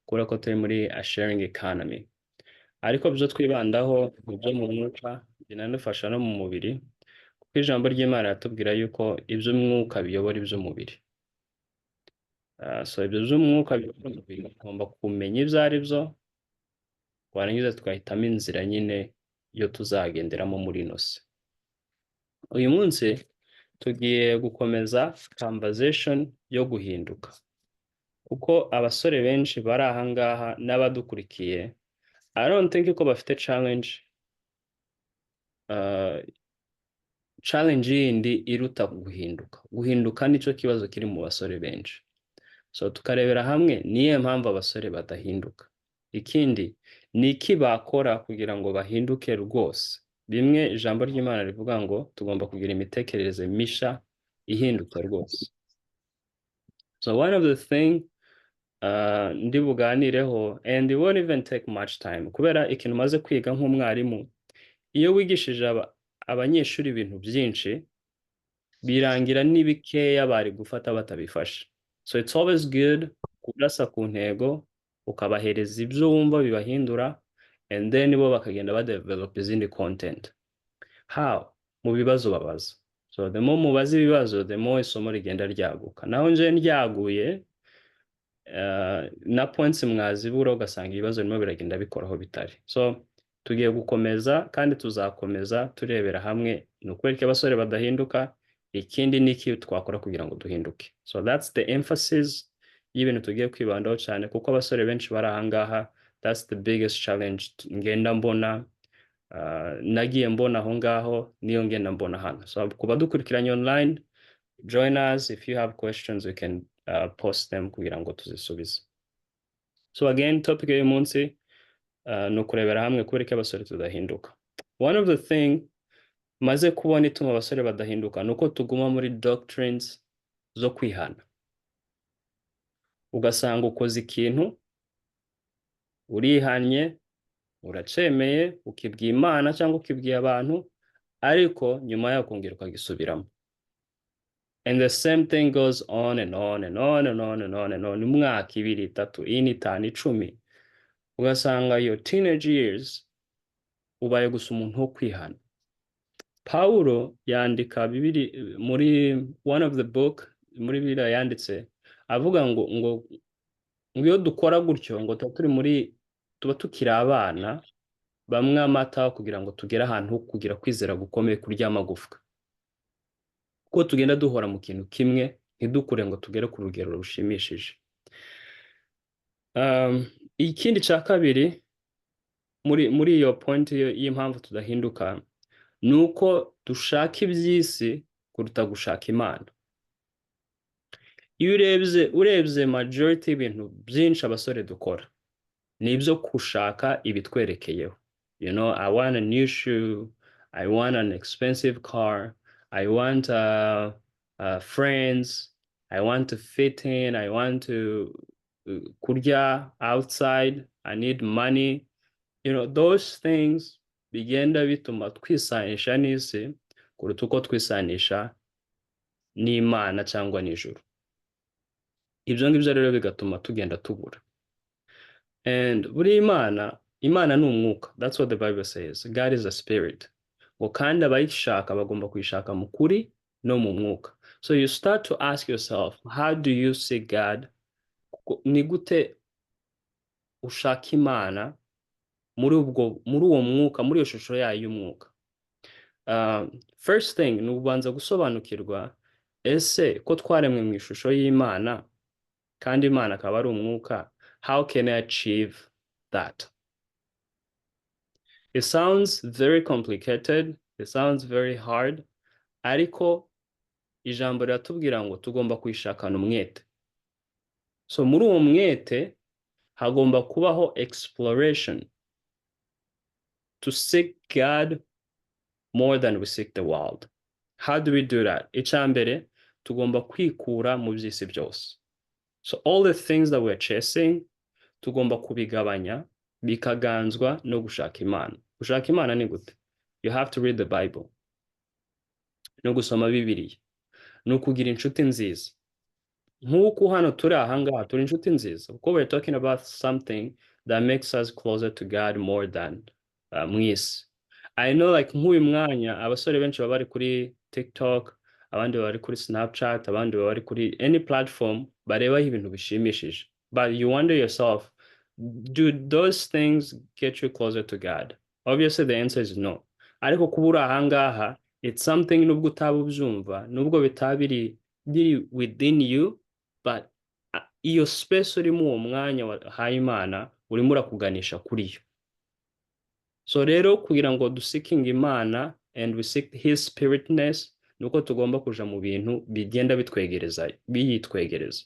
kubera ko turi muri a sharing economy. Ariko byo twibandaho mu byo mu mwuka binanifasha no mu mubiri, kuko ijambo ry'Imana ratubwira yuko iby'umwuka biyobora iby'umubiri. So ibyo by'umwuka biyobora umubiri tugomba kumenya ibyo ari byo, twarangiza tugahitamo inzira nyine yo tuzagenderamo muri ino si. Uyu munsi tugiye gukomeza conversation yo guhinduka, kuko abasore benshi bari aha ngaha n'abadukurikiye I don't think ko bafite challenge yindi iruta guhinduka nicyo kibazo kiri mu basore benshi. So tukarebera hamwe niye mpamvu abasore badahinduka, ikindi ni iki bakora kugira ngo bahinduke rwose. Bimwe ijambo ry'Imana rivuga ngo tugomba kugira imitekerereze misha ihinduka rwose. So one of the thing ndi buganireho, and it won't even take much time, kubera ikintu maze kwiga nk'umwarimu, iyo wigishije abanyeshuri ibintu byinshi birangira n'ibikeya bari gufata batabifashe. So it's always good kurasa ku ntego, ukabahereza ibyo wumva bibahindura, and then bo bakagenda badevelop izindi content. How? Mu bibazo babaza. So the more mubaza ibibazo, the more isomo rigenda ryaguka. Naho nje ndyaguye na points mwazibura ugasanga ibibazo birimo biragenda bikoraho bitari. So tugiye gukomeza kandi tuzakomeza turebera hamwe ni ukwereka abasore badahinduka, ikindi niki twakora kugira ngo duhinduke. So that's the emphasis y'ibintu tugiye kwibandaho cyane, kuko abasore benshi bari aha ngaha, that's the biggest challenge ngenda mbona, nagiye mbona aho ngaho niyo ngenda mbona hano. So kuba dukurikiranye online, join us. If you have questions, we can post them kugira ngo tuzisubize. So again, topic y'uyu munsi ni ukurebera hamwe kwereka abasore tudahinduka. One of the thing maze kubona ituma abasore badahinduka nuko tuguma muri doctrines zo kwihana. Ugasanga ukoze ikintu, urihanye, uracemeye, ukibwiye Imana cyangwa ukibwiye abantu, ariko nyuma yaho kongera ukagisubiramo. And the same thing goes on and on and on and on and on and on. Umwaka, ibiri, itatu, ine, itanu, icumi. Ugasanga your teenage years ubaye gusa umuntu wo kwihana. Paulo yandika Bibiri muri one of the book muri Bibiliya yanditse avuga ngo iyo dukora gutyo ngo tuba tukiri abana bamwe amata kugira ngo tugere ahantu ho kugira kwizera gukomeye kurya amagufwa. Kuko tugenda duhora mu kintu kimwe ntidukure ngo tugere ku rugero rushimishije. Ikindi cya kabiri muri iyo point y'impamvu tudahinduka nuko dushaka iby'isi kuruta gushaka Imana. Iyo urebye majority y'ibintu byinshi abasore dukora ni ibyo gushaka ibitwerekeyeho. You know, I want a new shoe, I want an expensive car, I want friends, I want to fit in, I want to kurya outside, I need money. You know, those things bigenda bituma twisanisha n'isi kuruta uko twisanisha n'Imana cyangwa n'ijuru. Ibyo ngibyo rero bigatuma tugenda tubura. And buri Imana ni umwuka. That's what the Bible says. God is a spirit. Ngo kandi abayishaka bagomba kuyishaka mu kuri no mu mwuka. So you start to ask yourself, how do you see God? Ni gute ushaka Imana muri uwo mwuka, muri iyo shusho yayo y'umwuka? First thing ni ubanza gusobanukirwa ese ko twaremwe mu ishusho y'Imana kandi Imana akaba ari umwuka, how can I achieve that? It sounds very complicated, it sounds very hard, ariko ijambo riratubwira ngo tugomba kuyishakana umwete. So muri uwo mwete hagomba kubaho exploration, to seek God more than we seek the world. How do we do that? Icyambere tugomba kwikura mu by'isi byose. So all the things that we're chasing tugomba kubigabanya bikaganzwa no gushaka Imana. Gushaka Imana ni gute? You have to read the Bible. No gusoma Bibiliya. No kugira inshuti nziza. nk'uko hano turi ahangaha turi inshuti nziza kuko we're talking about something that makes us closer to God more than mu isi. I know like nk'uyu mwanya abasore benshi baba bari kuri TikTok, abandi baba bari kuri Snapchat, abandi baba bari kuri any platform barebaho ibintu bishimishije, but you wonder yourself, do those things get you closer to God? Obviously the answer is no. Ariko kuba uri ahangaha, it's something nubwo utaba ubyumva, nubwo bitaba biri within you, but iyo space urimo uwo mwanya wahaye Imana urimo urakuganisha kuri yo. So rero kugira ngo duseeking Imana and we seek his spiritness, nuko tugomba kuja mu bintu bigenda biyitwegereza.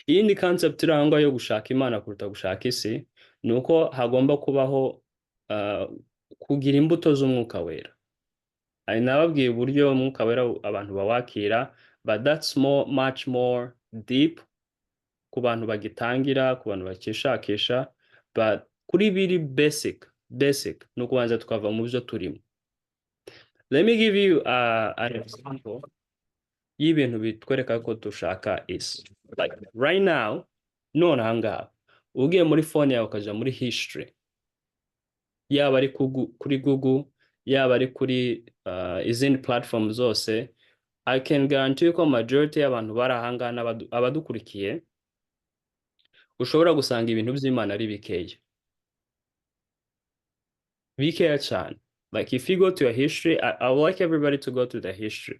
Iyindi concept irangwa yo gushaka Imana kuruta gushaka isi, nuko hagomba kubaho kugira imbuto z'umwuka wera. Ari nababwiye uburyo umwuka wera abantu bawakira, but that's much more deep ku bantu bagitangira, ku bantu bakishakisha, but kuri biri basic ni ukubanza tukava mu byo turimo. Let me give you an example y'ibintu bitwereka ko dushaka isi. Like right now, none ahangaha ugiye muri phone yawe ukaja muri history, yaba ari kuri Google, yaba ari kuri izindi platform zose, I can guarantee ko majority y'abantu bari ahangaha abadukurikiye ushobora gusanga ibintu by'Imana ari bikeya cyane. Like if you go to a history, I would like everybody to go to the history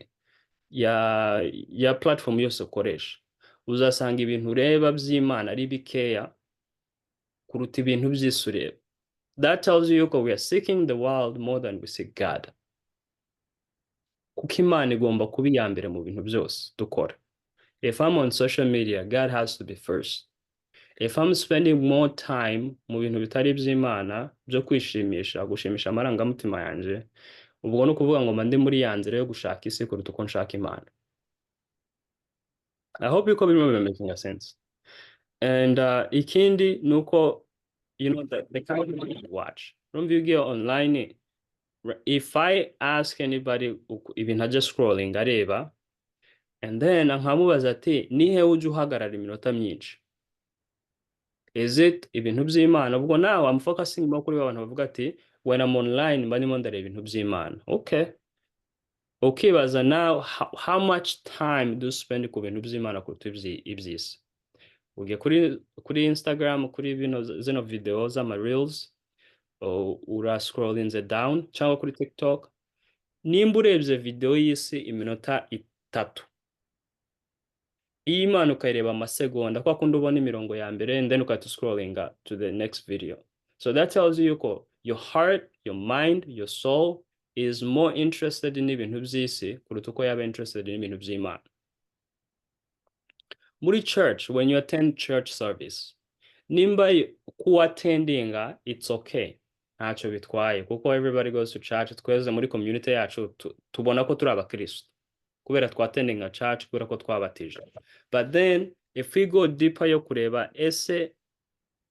ya platform yose ukoresha, uzasanga ibintu ureba by'Imana ari bikeya kuruta ibintu by'isi ureba. That tells you ko we are seeking the world more than we seek God. Kuko Imana igomba kuba iya mbere mu bintu byose dukora. If I'm on social media, God has to be first. If I'm spending more time mu bintu bitari iby'Imana byo gushimisha amarangamutima yanjye, ubwo no kuvuga ngo ndi muri ya nzira yo gushaka isi kuruta uko nshaka Imana. I hope yuko birimo making a sense. And ikindi nuko you know the kind of thing you watch. From you get online, if I ask anybody ibintu ajya scrolling areba, and then nkamubaza ati nihe ujya uhagarara iminota myinshi? Is it ibintu by'Imana? Ubwo now I'm focusing more kuri abantu bavuga ati when I'm online mba ndimo ndareba ibintu by'Imana. Okay. Ukibaza now how much time do you spend ku bintu by'Imana kuruta iby'isi? Ugiye kuri Instagram, kuri zino video z'ama reels, ura scrolling down, cyangwa kuri TikTok, nimba urebye video y'isi iminota 3, Imana ukayireba amasegonda, kwa kundi ubona imirongo ya mbere, and then ukahita scrolling to the next video. So that tells you ko your heart, your mind, your soul is more interested in ibintu by'isi kuruta uko yaba interested in ibintu by'Imana. Muri church, when you attend church service, nimba ku attendinga, it's okay, ntacyo bitwaye kuko everybody goes to church. Tweze muri community yacu tubona ko turi abakristo kubera twatendinga church, kubera ko twabatije. But then if we go deeper yo kureba ese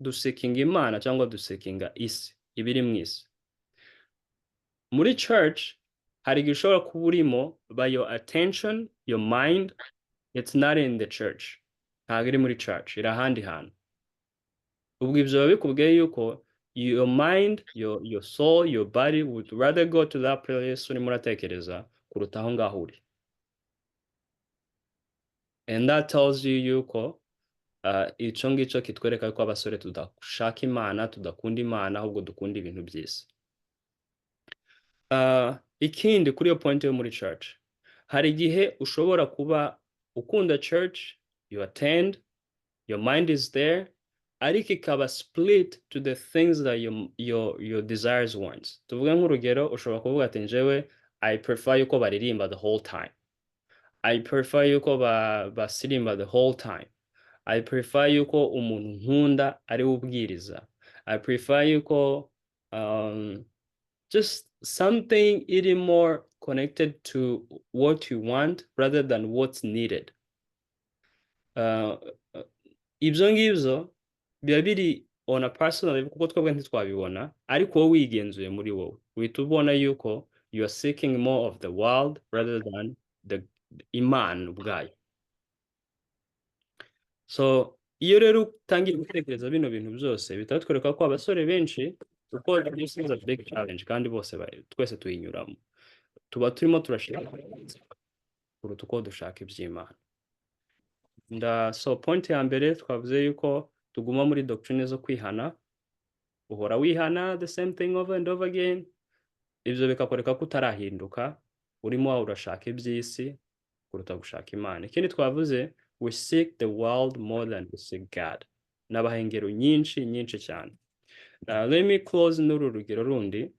duseekinga Imana cyangwa duseekinga isi, ibiri mu isi, muri church hari gishobora kuba urimo, by your attention, your mind, it's not in the church, ntabwo iri muri church, iri ahandi hantu. Ubwo ibyo biba bikubwiye yuko your mind, your soul, your body would rather go to that place urimo uratekereza kuruta aho ngaho uri. And that tells you yuko ico ngicyo kitwereka ko abasore tudashaka Imana, tudakunda Imana, ahubwo dukunda ibintu by'isi. Ikindi kuri yo point yo muri church, hari igihe ushobora kuba ukunda church, you attend, your mind is there, ariko ikaba split to the things that your desires wants. Tuvuge nk'urugero, ushobora kuvuga ati njyewe I prefer yuko baririmba the whole time, I prefer yuko basirimba the whole time, I prefer yuko umuntu nkunda ari ubwiriza, I prefer yuko just something iri more connected to what you want rather than what's needed. Ibyo ngibyo biba biri on a personal level kuko twebwe ntitwabibona, ariko wowe wigenzuye muri wowe uhita ubona yuko you are seeking more of the world rather than the Imana ubwayo. so iyo rero utangiye gutekereza bino bintu byose bitaba twereka ko abasore benshi kuko this is a big challenge kandi bose twese tuyinyuramo tuba turimo turashaka kuruta uko dushaka iby'Imana. So point ya mbere twavuze yuko tuguma muri doctrine zo kwihana, uhora wihana the same thing over and over again, ibyo bikakwereka ko utarahinduka, urimo urashaka iby'isi kuruta gushaka Imana. Ikindi twavuze, we seek the world more than we seek God. Nabaha ingero nyinshi cyane. Let me close n'uru rugero rundi,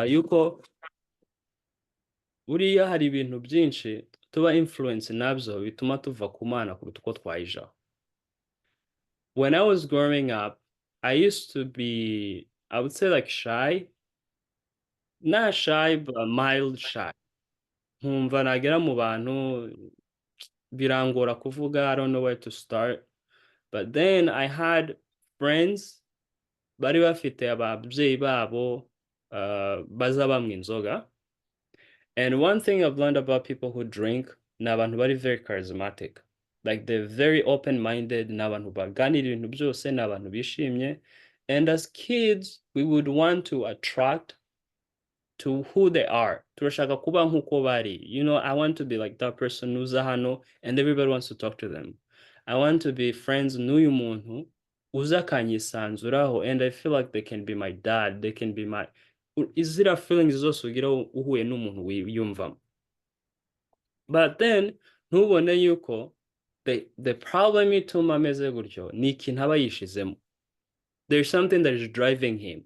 yuko buriya hari ibintu byinshi tuba influence nabyo bituma tuva ku Mana kuruta uko twayijaho. When I was growing up, I used to be, I would say like shy, not shy, but mild shy. Nkumva nagera mu bantu birangora kuvuga, I don't know where to start. But then I had friends bari bafite ababyeyi babo baza banywa inzoga. And one thing I've learned about people who drink, ni abantu bari very charismatic. Like they're very open-minded, ni abantu baganira ibintu byose, ni abantu bishimye. And as kids, we would want to attract to who they are. Turashaka kuba nkuko bari. You know, I want to be like that person uza hano and everybody wants to talk to them. I want to be friends n'uyu muntu uza akanyisanzuraho and I feel like they can be my dad, they can be my izira feelings zose ugira uhuye n'umuntu wiyumvamo. But then ntubone yuko the problem ituma ameze gutyo ni ikintu aba yishizemo. There's something that is driving him.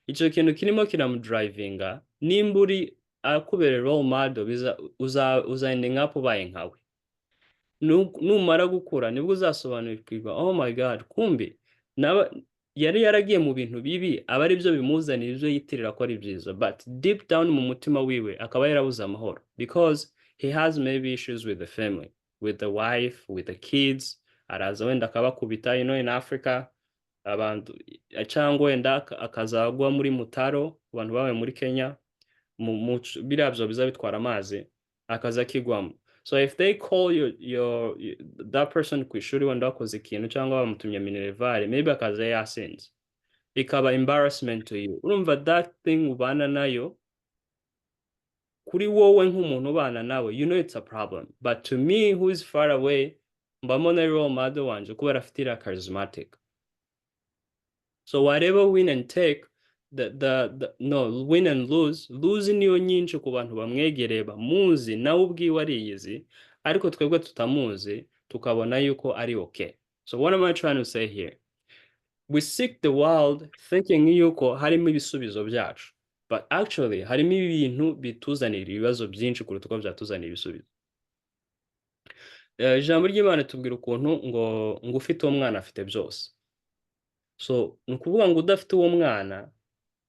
Icyo kintu kirimo kiramudrivinga, nimba uri akubere role model uzending up ubaye nkawe. Numara gukura nibwo uzasobanukirwa, oh my God, kumbi yari yaragiye mu bintu bibi aba ari byo bimuzanira ibyo yitirira ko ari byiza, but deep down mu mutima wiwe akaba yarabuze amahoro because he has maybe issues with the family, with the wife, with the kids. Araza wenda akabakubita, you know, in Africa abantu cyangwa wenda akazagwa muri mutaro, abantu bawe muri Kenya biriya byo biza bitwara amazi akaza kigwamo. So if they call that person ku ishuri wenda wakoze ikintu cyangwa bamutumye minerval, maybe akaza yasinze, ikaba embarrassment to you. Urumva that thing ubana nayo kuri wowe nk'umuntu ubana nawe, you know it's a problem. But to me who is far away, mbamona role model wanje kubera afite charismatic. So whatever win and take, win and lose niyo nyinshi ku bantu bamwegereye bamuzi nawe ubwiwe ariyizi, ariko twebwe tutamuzi tukabona yuko ari okay. So what am I trying to say here? We seek the world thinking yuko harimo ibisubizo byacu, but actually harimo ibintu bituzanira ibibazo byinshi kuruta uko byatuzanira ibisubizo. Ijambo ry'Imana tubwira ukuntu ngo ufite uwo mwana afite byose. So ni ukuvuga ngo udafite uwo mwana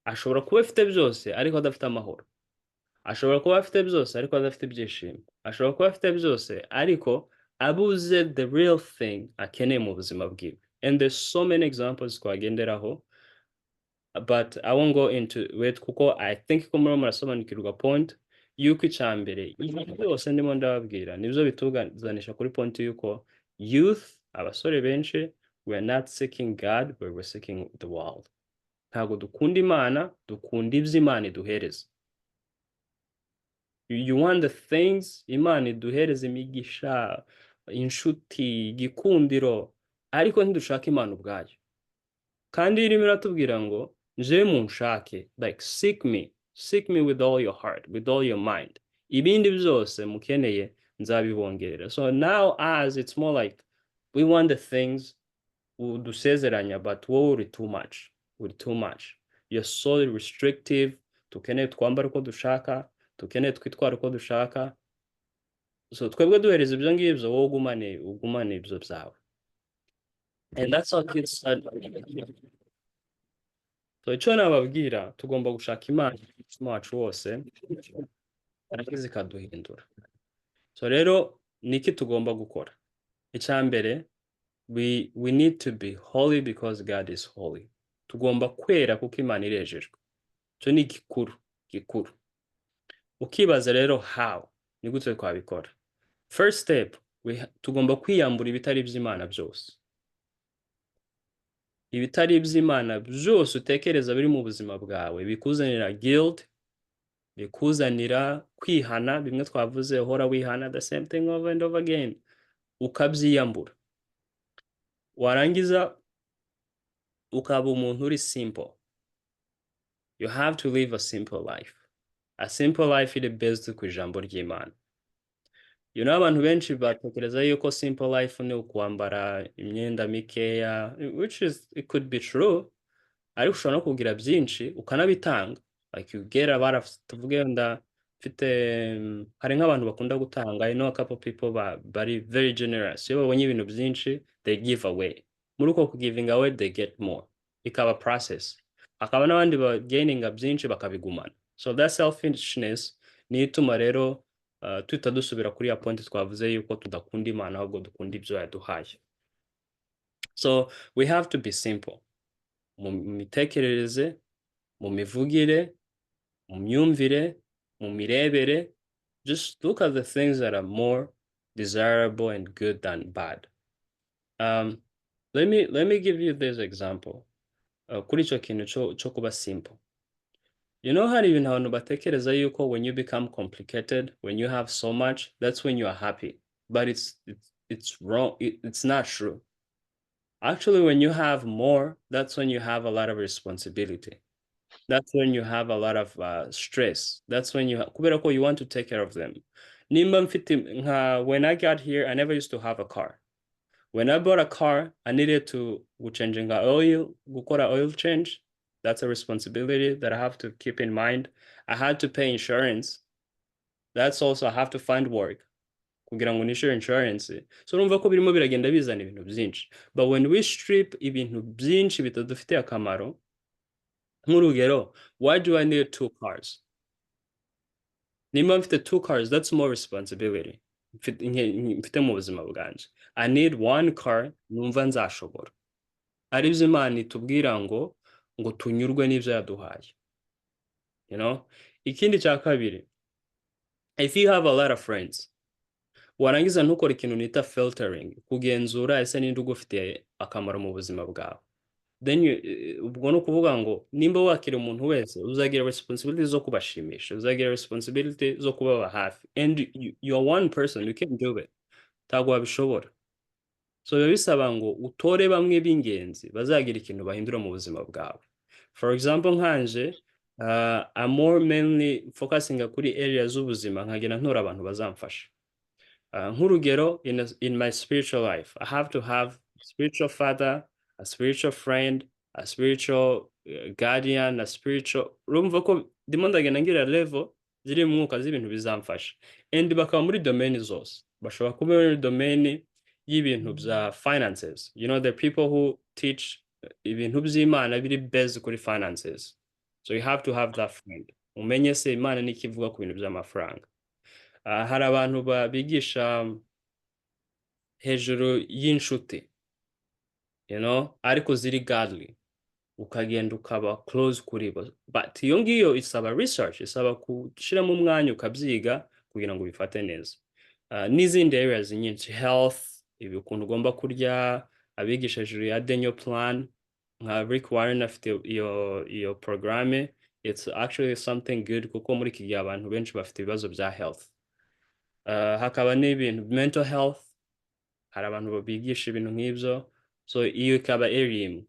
ashobora kuba afite byose ariko adafite amahoro, ashobora kuba afite byose ariko adafite ibyishimo, ashobora kuba afite byose ariko abuze the real thing akeneye mu buzima bwiwe. And there's so many examples twagenderaho, but I won't go into it kuko I think ko murimo murasobanukirwa point yuko icyambere ibintu byose ndimo ndababwira nibyo bituzanisha kuri point yuko youth, abasore benshi, we're not seeking God, but we're seeking the world. Ntabwo dukunda Imana, dukunda ibyo Imana iduhereza. You want the things Imana iduhereza, imigisha, inshuti, igikundiro, ariko ntidushaka Imana ubwayo. Kandi irimo iratubwira ngo nje munshake, like seek me with all your heart, with all your mind. Ibindi byose mukeneye nzabibongerera. So now as it's more like we want the things udusezeranya, but wowe uri too much. You're so restrictive. Tukeneye twambara uko dushaka, tukeneye twitwara uko dushaka. So twebwe duhereza ibyo ngibyo, wowe ugumane ibyo byawe. And that's how kids start. So icyo nababwira, tugomba gushaka Imana umutima wacu wose ariko zikaduhindura. So rero niki tugomba gukora? Icyambere, we need to be holy because God is holy. Tugomba kwera kuko Imana irejejwe. Cyo ni gikuru. Ukibaza rero how ni gute twabikora? First step, tugomba kwiyambura ibitari iby'Imana byose. Ibitari iby'Imana byose utekereza biri mu buzima bwawe bikuzanira guilt, bikuzanira kwihana, bimwe twavuze uhora wihana the same thing over and over again, ukabyiyambura. Warangiza ukaba umuntu uri simple. You have to live a simple life. A simple life iri based ku ijambo ry'Imana. Abantu benshi batekereza yuko simple life ni ukwambara imyenda mikeya, which is, it could be true, ariko ushobora no kugira byinshi ukanabitanga. Like you get a lot of, tuvuge hari nk'abantu bakunda gutanga. I know a couple people bari very generous. Iyo babonye ibintu byinshi, they give away. Muri uko giving away, they get more. Ikaba process. Hakaba n'abandi bagaininga byinshi bakabigumana. So that selfishness niyo ituma rero tuhita dusubira kuri ya point twavuze yuko tudakunda Imana ahubwo dukunda ibyo yaduhaye. So we have to be simple. Mu mitekerereze, mu mivugire, mu myumvire, mu mirebere, just look at the things that are more desirable and good than bad. Let me give you this example. Kuri icyo kintu cyo kuba simple. Hari ibintu abantu batekereza yuko when you become complicated, when you have so much, that's when you are happy. But it's wrong. It's not true. Actually, when you have more, that's when you have a lot of responsibility. That's when you have a lot of stress. That's when kubera ko you want to take care of them. When I got here, I never used to have a car. When I bought a car, I needed to change oil, gukora oil change. That's a responsibility that I have to keep in mind. I had to pay insurance. That's also, I have to find work kugira ngo nishyure insurance. So urumva ko birimo biragenda bizana ibintu byinshi. But when we strip ibintu byinshi bitadufitiye akamaro, nk'urugero, why do I need 2 cars? Nimba mfite 2 cars, that's more responsibility. Mfite mu buzima bwanje. I need 1 car, numva nzashobora. Ari byo Imana itubwira ngo tunyurwe n'ibyo yaduhaye. Ikindi cya kabiri, if you have a lot of friends, warangiza ntukore ikintu nita filtering, kugenzura ese ninde ugufitiye akamaro mu buzima bwawe. Then ubwo no kuvuga ngo nimba wakira umuntu wese uzagira responsibility zo kubashimisha, uzagira responsibility zo kubaba hafi, and you're one person, you can't do it. Ntabwo wabishobora. So biba bisaba ngo utore bamwe b'ingenzi bazagira ikintu bahindura mu buzima bwawe. For example, nkanje I'm more mainly focusing kuri areas z'ubuzima, nkagenda ntora abantu bazamfasha. Nk'urugero, in my spiritual life, I have to have a spiritual father, a spiritual friend, a spiritual guardian, a spiritual, urumva ko ndimo ndagenda ngira level ziri mu mwuka z'ibintu bizamfasha, and bakaba muri domain zose. Bashobora kuba muri domain y'ibintu bya finances. The people who teach ibintu by'Imana biri based kuri finances. So you have to have that friend. Umenye se Imana n'ikivuga ku bintu by'amafaranga. Hari abantu bigisha hejuru y'inshuti, ariko ziri godly, ukagenda ukaba close kuri bo. But iyo ngiyo isaba research, isaba gushyiramo umwanya ukabyiga kugira ngo bifate neza. N'izindi areas nyinshi, health, ukuntu ugomba kurya, abigisha hejuru ya Daniel plan, nka Rick Warren afite iyo programme. It's actually something good kuko muri iki gihe abantu benshi bafite ibibazo bya health. Hakaba n'ibintu mental health, hari abantu bigisha ibintu nk'ibyo. So iyo ikaba area imwe.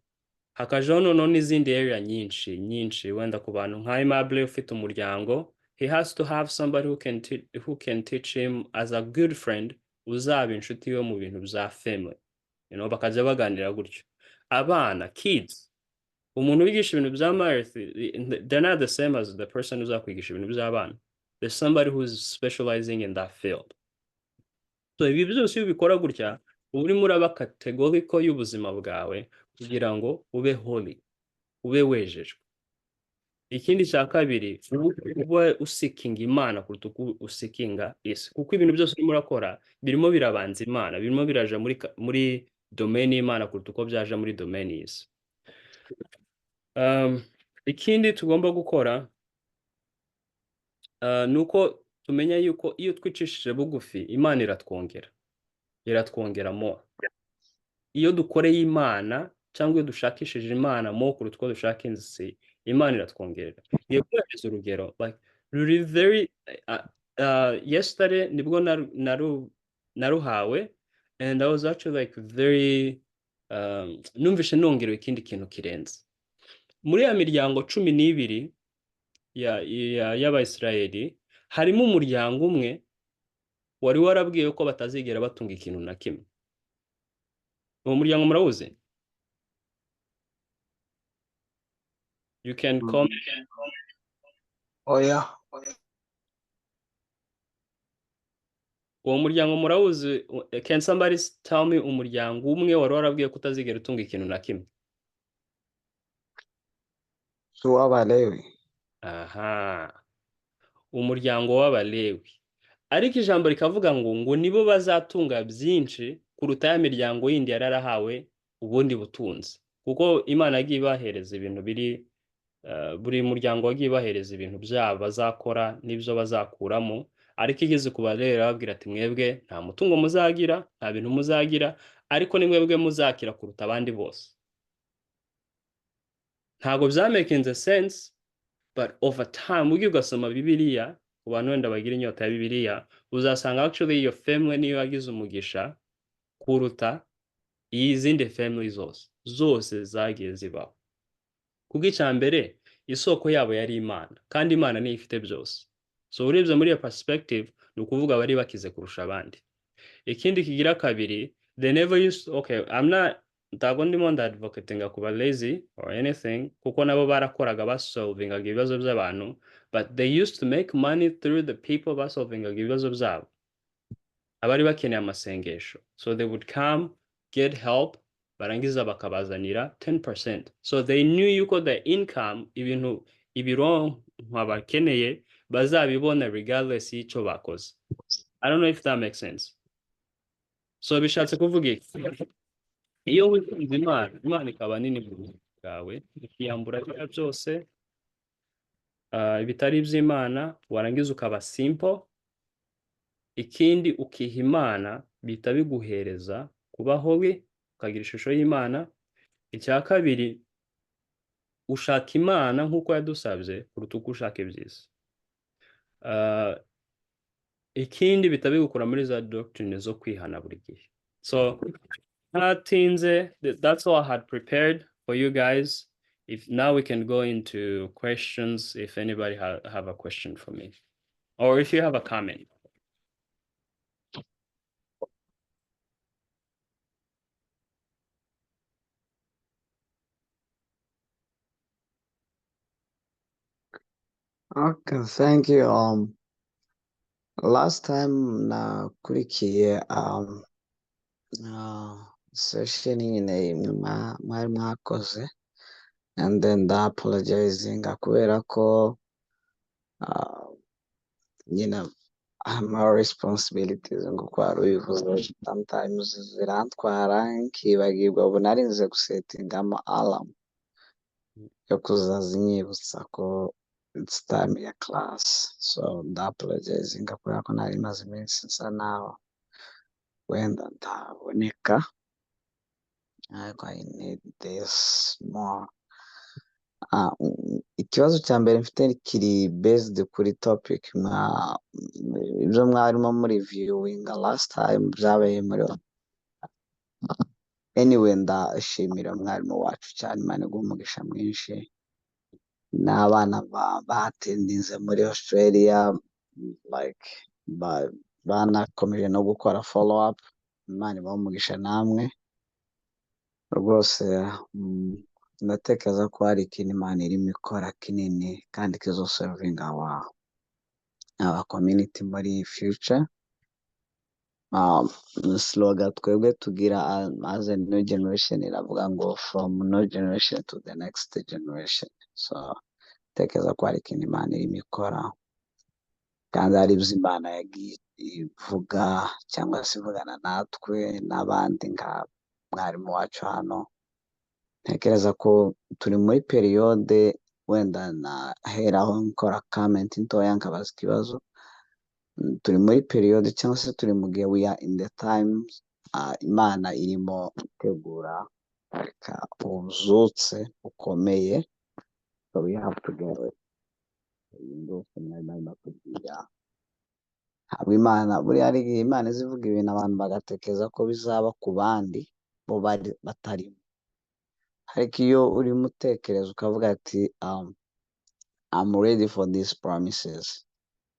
Hakajaho noneho n'izindi area nyinshi wenda ku bantu nka Aimable ufite umuryango, he has to have somebody who can teach him as a good friend, uzaba inshuti yo mu bintu bya family. Bakajya baganira gutyo. Abana, kids, umuntu wigisha ibintu bya math, they're not the same as the person uzakwigisha ibintu by'abana. There's somebody who's specializing in that field. So ibi byose iyo ubikora gutya, uba urimo uraba categorical y'ubuzima bwawe kugira ngo ube holy, ube wejejwe. Ikindi cya kabiri, ube usikinga Imana kuruta uko usikinga isi, kuko ibintu byose urimo urakora birimo birabanza Imana, birimo biraja muri domain y'Imana kuruta uko byaje muri domain y'isi. Ikindi tugomba gukora nuko tumenya yuko iyo twicishije bugufi Imana iratwongera. iratwongeramo. Iyo dukoreye Imana cyangwa iyo dushakishije Imana mo kuruta uko dushaka inzi, Imana iratwongerera. Ngiye kubahereza urugero, like ruri very yesterday nibwo naruhawe, and I was actually like very numvishe nongerewe ikindi kintu kirenze. Muri ya miryango 12 y'Abayisiraheli harimo umuryango umwe wari warabwiwe ko batazigera batunga ikintu na kimwe. Uwo muryango murawuzi? You can comment. Oya. Uwo muryango murawuzi? Can somebody tell me umuryango umwe wari warabwiwe ko utazigera utunga ikintu na kimwe? Si uw'Abalewi. Aha. Umuryango w'Abalewi. Ariko ijambo rikavuga ngo nibo bazatunga byinshi kuruta ya miryango yindi yararahawe ubundi butunzi. Kuko Imana yagiye ibahereza ibintu biri buri muryango wagiye bahereza ibintu byabo bazakora n'ibyo bazakuramo, ariko igeze ku Balewi babwira ati mwebwe nta mutungo muzagira, nta bintu muzagira, ariko ni mwebwe muzakira kuruta abandi bose. Ntabwo byamakinze sense, but over time ugiye ugasoma Bibiliya, ku bantu wenda bagira inyota ya Bibiliya, uzasanga actually your family niyo yagize umugisha kuruta izindi family zose zagiye zibaho. Kuko icya mbere isoko yabo yari Imana, kandi Imana niyo ifite byose. So urebye muri iyo perspective ni ukuvuga bari bakize kurusha abandi. Ikindi kigira kabiri, they never used, okay, ntabwo ndimo ndadvocatinga kuba lazy or anything, kuko nabo barakoraga basolvingaga ibibazo by'abantu, but they used to make money through the people basolvingaga ibibazo byabo. Abari bakeneye amasengesho, so they would come get help, barangiza bakabazanira 10%. So they knew yuko the income, ibintu ibironka bakeneye bazabibona regardless y'icyo bakoze. I don't know if that makes sense. So bishatse kuvuga iki? Iyo wikunze Imana ikaba nini mu buzima bwawe, ikiyambura bya byose ibitari iby'Imana, warangiza ukaba simple. Ikindi ukiha Imana bita biguhereza kubaho we, ukagira ishusho y'Imana. Icya kabiri, ushaka Imana nk'uko yadusabye kuruta uko ushaka ibyiza. Ikindi bita bigukura muri za doctrine zo kwihana buri gihe. So ntatinze, that's all I had prepared for you guys. If now we can go into questions, if anybody have a question for me, or if you have a comment. Okay, thank you. Last time nakurikiye session nyine mwari mwakoze, and then apologizing kubera ko my responsibilities nguko wari ubivuze sometimes zirantwara nkibagirwa, ubu narinze gusetinga alarm yo kuzaza inyibutsa ko it's time ya class. So apologizing kubera ko nari maze iminsi nsa naho wenda ntaboneka, ariko I need this more. Ikibazo cya mbere mfite kiri based kuri topic ibyo mwarimo muri viewing last time byabaye muri anyway. Ndashimira mwarimu wacu cyane, Imana iguhe umugisha mwinshi, n'abana batendinze muri Australia, like banakomeje no gukora follow up. Imana ibahe umugisha namwe rwose. Ndatekereza ko hari ikintu Imana irimo ikora kinini kandi kizoservinga our community muri future. Slogan twebwe tugira as a new generation iravuga ngo from no generation to the next generation. So tekereza ko hari ikintu Imana irimo ikora, kandi hari ibyo Imana yagiye ivuga cyangwa se ivugana natwe n'abandi nka mwarimu wacu hano. Ntekereza ko turi muri periode, wenda naheraho nkora comment ntoya nkabaza ikibazo. Turi muri periode cyangwa se turi mu gihe we are in the times imana irimo itegura reka ububyutse bukomeye, so we have to get it. Ndose mwari arimo kubwira haba imana buriya hari igihe imana izivuga ibintu abantu bagatekereza ko bizaba ku bandi bo batarimo, ariko iyo urimo utekereza ukavuga ati I'm ready for these promises,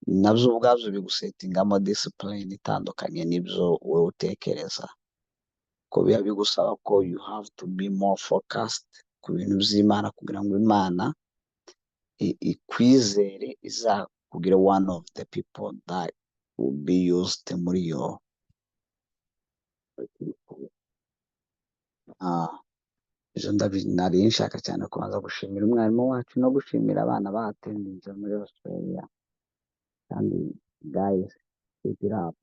nabyo ubwabyo bigusetingamo discipline itandukanye n'ibyo wowe utekereza, ko biba bigusaba ko you have to be more focused ku bintu by'imana kugira ngo imana ikwizere izakugire one of the people that will be used muri yo. Izo nari nshaka cyane kubanza gushimira umwarimu wacu no gushimira abana bahatendinze muri Australia, kandi guys keep it up,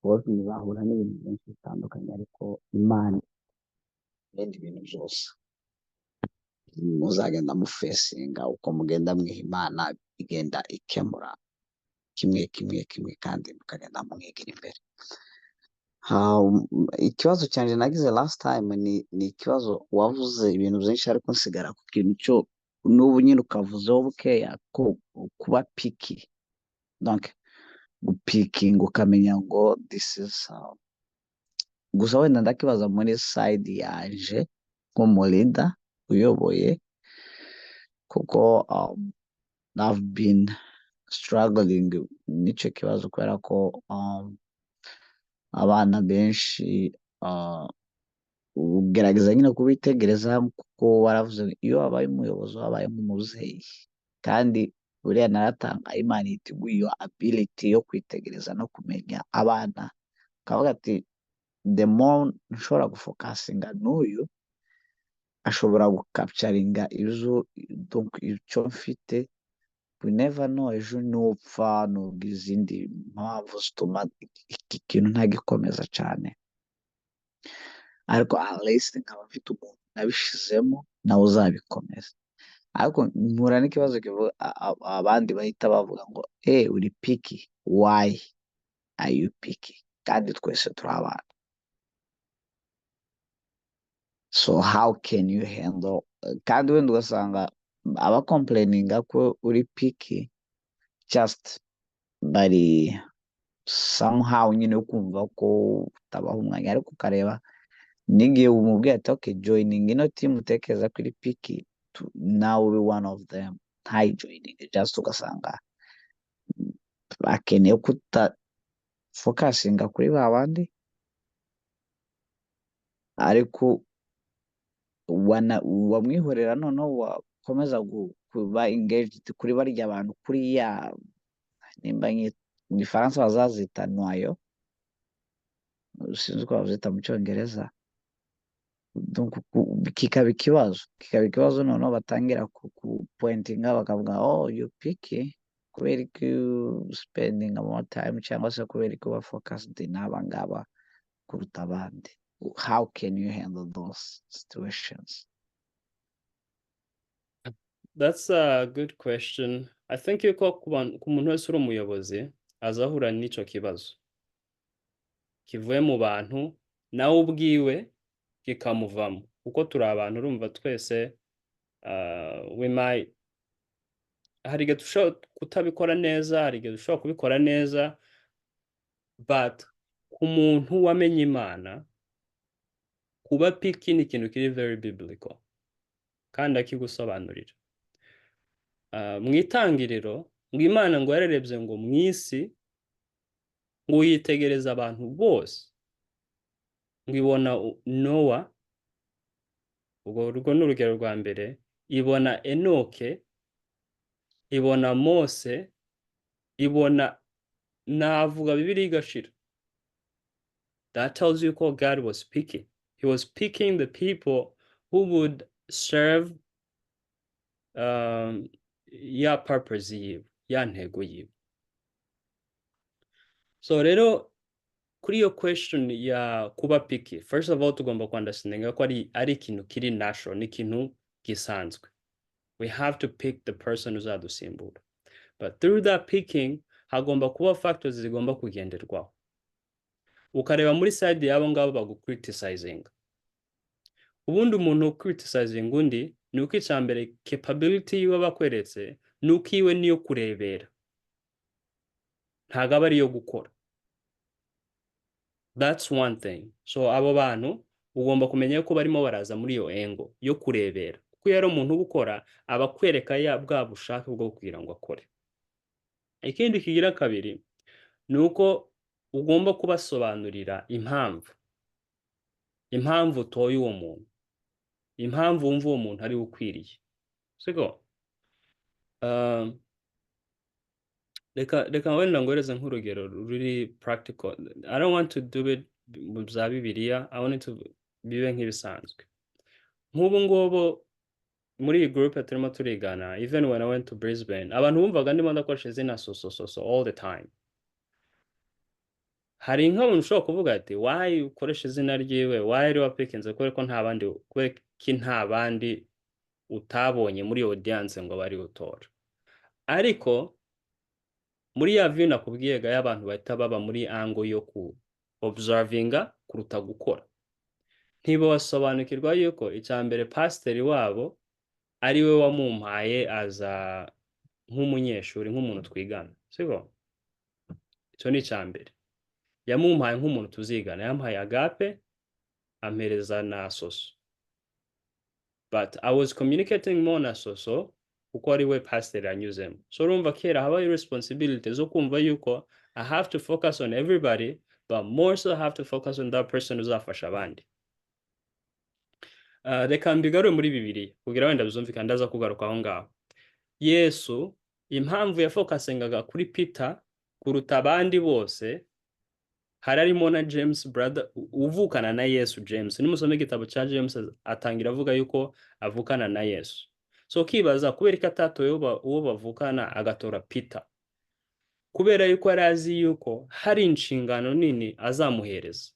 bose muzahura n'ibintu byinshi bitandukanye, ariko imana ibindi bintu byose muzagenda mufesinga uko mugenda mwiha imana igenda ikemura kimwe kimwe kimwe, kandi mukagenda mwigira imbere. Ikibazo cyanjye nagize last time ni ikibazo wavuze ibintu byinshi ariko nsigara ku kintu cyo n'ubu nyine ukavuzeho bukeya ko kuba piki, donc gupikinga ukamenya ngo this is gusa wenda ndakibaza muri side yanje nk'umurida uyoboye, kuko I've been struggling n'icyo kibazo kubera ko abana benshi ugerageza nyine kubitegereza, kuko waravuze iyo wabaye umuyobozi wabaye nk'umubyeyi, kandi buriya naratanga imana yiteguye iyo ability yo kwitegereza no kumenya abana, ukavuga ati the more nshobora gufokasinga n'uyu ashobora gukapcaringa icyo mfite, we never know ejo nupfa nubwo izindi mpamvu zituma iki kintu ntagikomeza cyane, ariko at least nkaba mfite umuntu nabishizemo nawe uzabikomeza. Ariko mpura n'ikibazo kivuga abandi bahita bavuga ngo uri picky, why are you picky? Kandi twese turi abana, so how can you handle, kandi wenda ugasanga aba complaininga ko uri picky just bari somehow nyine ukumva ko utabaha umwanya, ariko ukareba n'igihe umubwiye ati okay joining ino team utekereza ko iri picky, now be one of them, ntayijoining just ugasanga akeneye kutafokasinga kuri ba bandi, ariko wamwihorera noneho wakomeza kuba engaged kuri barya abantu, kuri ya nimba mu gifaransa bazazita noyo, sinzi uko bazita mu cyongereza, kikaba ikibazo noneho batangira ku pointinga bakavuga you picky kubera ko spending more time, cyangwa se kubera ko ba focused n'aba ngaba kuruta abandi. How can you handle those situations? That's a good question. I think yuko ku muntu wese uri umuyobozi azahura n'icyo kibazo kivuye mu bantu nawe ubwiwe kikamuvamo, kuko turi abantu, urumva twese hari igihe dushobora kutabikora neza, hari igihe dushobora kubikora neza, but ku muntu wamenye imana kuba picky ni ikintu kiri very biblical kandi akigusobanurira. Mu itangiriro ngo imana ngo yarerebye ngo mu isi ngo yitegereza abantu bose, ngo ibona Nowa, urwo ni urugero rwa mbere, ibona Enoke, ibona Mose, ibona navuga Bibiliya igashira. That tells you ko God was picking. He was picking the people who would serve ya purpose yiwe, ya ntego yiwe. So rero kuri iyo question ya kuba picky, first of all tugomba understanding ko ari ikintu kiri natural, ni ikintu gisanzwe. We have to pick the person uzadusimbura, but through that picking hagomba kuba factors zigomba kugenderwaho. ukareba muri side y'abo ngabo bagucriticizinga. Ubundi umuntu ucriticizinga undi ni uko icya mbere capability yiwe bakweretse ni uko iwe niyo kurebera, ntabwo aba ariyo gukora. That's one thing. So abo bantu ugomba kumenya ko barimo baraza muri iyo engo yo kurebera, kuko iyo ari umuntu gukora aba akwereka bwa bushake bwo kugira ngo akore. Ikindi kigira kabiri ni uko ugomba kubasobanurira impamvu utoye uwo muntu, impamvu wumva uwo muntu ari ukwiriye, siko? Reka wenda ngohereze nk'urugero ruri practical. I don't want to do it mu bya Bibiliya, I want it to bibe nk'ibisanzwe. Nk'ubu ngubu muri iyi group turimo turigana, even when I went to Brisbane, abantu bumvaga ndimo ndakoresha izina so all the time. Hari nk'umuntu ushobora kuvuga ati why ukoresha izina ryiwe, why ari wapikinze kubera ko nta bandi utabonye muri audience ngo bari utora. Ariko muri ya view nakubwiye ga y'abantu bahita baba muri angle yo ku observinga kuruta gukora, ntibo basobanukirwa yuko icyambere pasiteri wabo ari we wamumpaye aza nk'umunyeshuri, nk'umuntu twigana, siko? Icyo ni icyambere. Yamumpaye nk'umuntu tuzigana, yampaye agape ampereza na soso, but I was communicating more na soso kuko ari we pasiteri anyuzemo. So urumva kera habaye responsibility zo kumva yuko I have to focus on everybody, but more so I have to focus on that person uzafasha abandi. Reka mbigarure muri Bibiliya kugira wenda bizumvikana, ndaza kugaruka aho ngaho. Yesu impamvu yafokasingaga kuri Peter kuruta abandi bose, harimo na James brother uvukana na Yesu. James nimusome igitabo cya James atangira avuga yuko avukana na Yesu. So kibaza kubera ko atatoye uwo bavukana agatora Peter, kubera yuko yari azi yuko hari inshingano nini azamuhereza.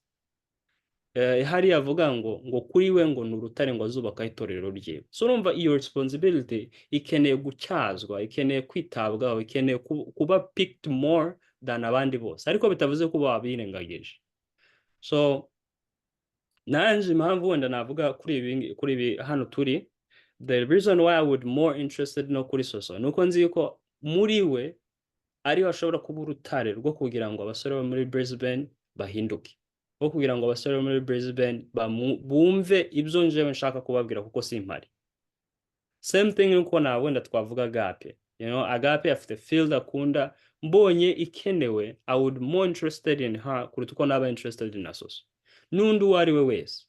Hari yavuga ngo kuri we ngo ni urutare ngo azubaka itorero rye. So urumva iyo responsibility ikeneye gucyazwa, ikeneye kwitabwaho, ikeneye kuba picked more than abandi bose, ariko bitavuze ko babirengagije. So nanje impamvu wenda navuga kuri ibi hano turi, the reason why I would more interested no kuri soso nuko nzi yuko muri we ariho ashobora kuba urutare rwo kugira ngo abasore bo muri Brisbane bahinduke, wo kugira ngo abasore bo muri Brisbane bumve ibyo njewe nshaka kubabwira kuko simpari. Same thing nuko na wenda twavuga agape, agape afite field akunda, mbonye ikenewe I would more interested in her kuruta uko naba interested in soso n'undi uwo ari we wese.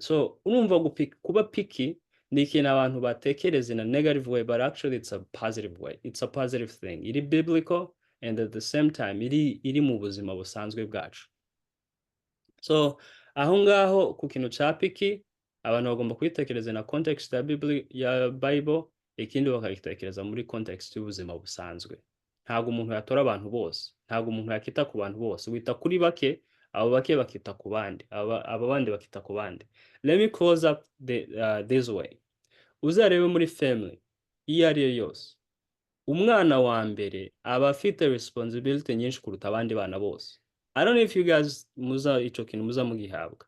So urumva kuba picky ni ikintu abantu batekereza in a negative way, but actually it's a positive way, it's a positive thing, iri biblical and at the same time iri mu buzima busanzwe bwacu. So aho ngaho ku kintu cya picky abantu bagomba kwitekereza na context ya Bible, ikindi bakayitekereza muri context y'ubuzima busanzwe. Ntabwo umuntu yatora abantu bose, ntabwo umuntu yakita ku bantu bose, wita kuri bake, abo bake bakita ku bandi, aba bandi bakita ku bandi. Let me close up this way. Uzarebe muri family iyo ari yo yose, umwana wa mbere aba afite responsibility nyinshi kuruta abandi bana bose. I don't know if you guys ico kintu muza mugihabwa.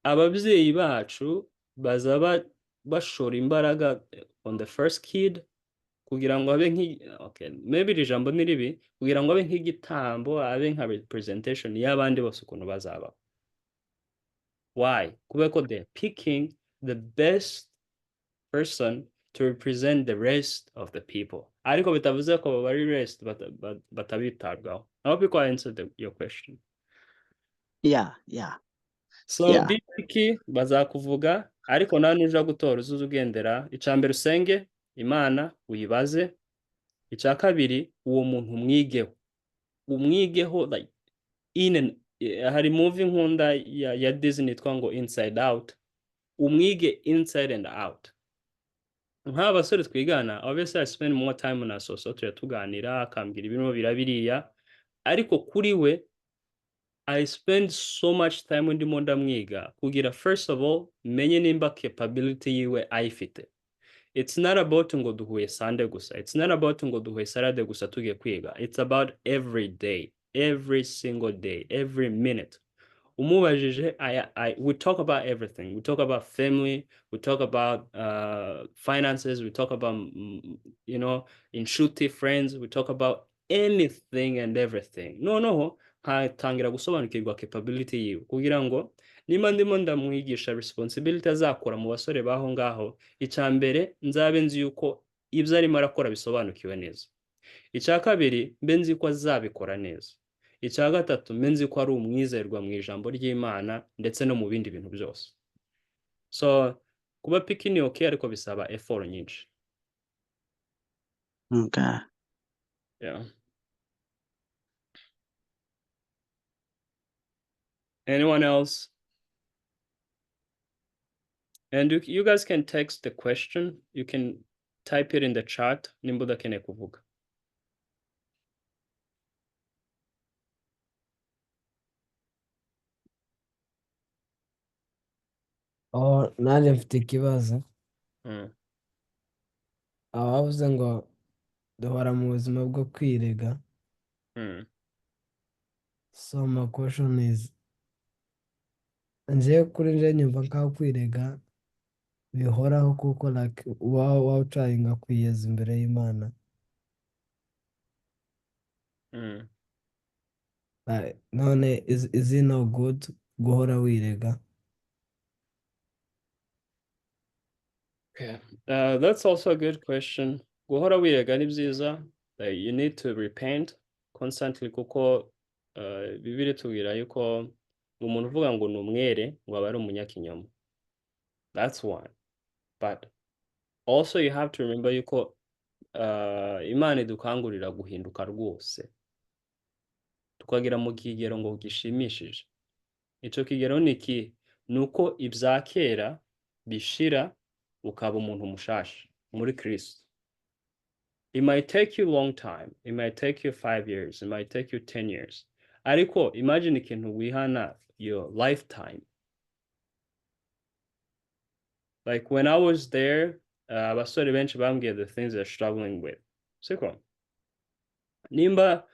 Ababyeyi bacu bazaba bashora imbaraga on the first kid kugira ngo abe okay, maybe iri jambo ni ribi, kugira ngo abe nk'igitambo, abe nka representation y'abandi bose ukuntu bazaba. Why? Kubera ko they're picking the best person to represent the rest of the people. Ariko bitavuze ko bari rest batabitabwaho. I hope you answered your question. Yeah. So be picky bazakuvuga, ariko nawe nuja gutora uzuza ugendera icambere usenge Imana uyibaze, icya kabiri uwo muntu umwigeho like hari movie nkunda ya Disney yitwa ngo Inside Out, umwige inside and out. Nk'abasore twigana obviously I spend more time na soso tuganira akambwira ibintu birabiriya, ariko kuri we I spend so much time ndimo ndamwiga kugira first of all menye nimba capability yiwe ayifite. It's not about ngo duhuye Sunday gusa, it's not about ngo duhuye Saturday gusa tugiye kwiga, it's about every day. every single day, every minute. Umubajije, we talk about everything. We talk about family, we talk about finances, we talk about, you know, inshuti, friends, we talk about anything and everything. Noneho nkatangira gusobanukirwa capability yiwe kugira ngo nimba ndimo ndamwigisha responsibility azakora mu basore baho ngaho, icya mbere nzabe nzi yuko ibyo arimo arakora bisobanukiwe neza. Icya kabiri mbe nzi ko azabikora neza. Icya gatatu mbe nzi ko ari umwizerwa mu ijambo ry'Imana ndetse no mu bindi bintu byose. So kuba picky ni okay ariko bisaba effort nyinshi. Okay. Yeah. Anyone else? And you guys can text the question. You can type it in the chat. Nimba udakeneye kuvuga. nanjye mfite ikibazo. Abavuze ngo duhora mu buzima bwo kwirega. So my question is, nje kuri nje nyumva nkaho kwirega bihoraho kuko like uba ucayinga kwiyeza imbere y'Imana. None is it not good guhora wirega? Okay. That's also a good question. Guhora wirega ni byiza. You need to repent constantly kuko Bibiri tubwira yuko umuntu uvuga ngo ni umwere ngo aba ari umunyakinyoma. That's one. But also you have to remember yuko Imana idukangurira guhinduka rwose. Tukagira mu kigero ngo gishimishije. Ico kigero ni iki? Nuko ibya kera bishira ukaba umuntu mushasha muri Kristo. It might take you a long time. It might take you 5 years. It might take you 10 years. Ariko imagine ikintu wihana your lifetime. Like when I was there, abasore benshi bambwiye the things they're struggling with. Siko. Nimba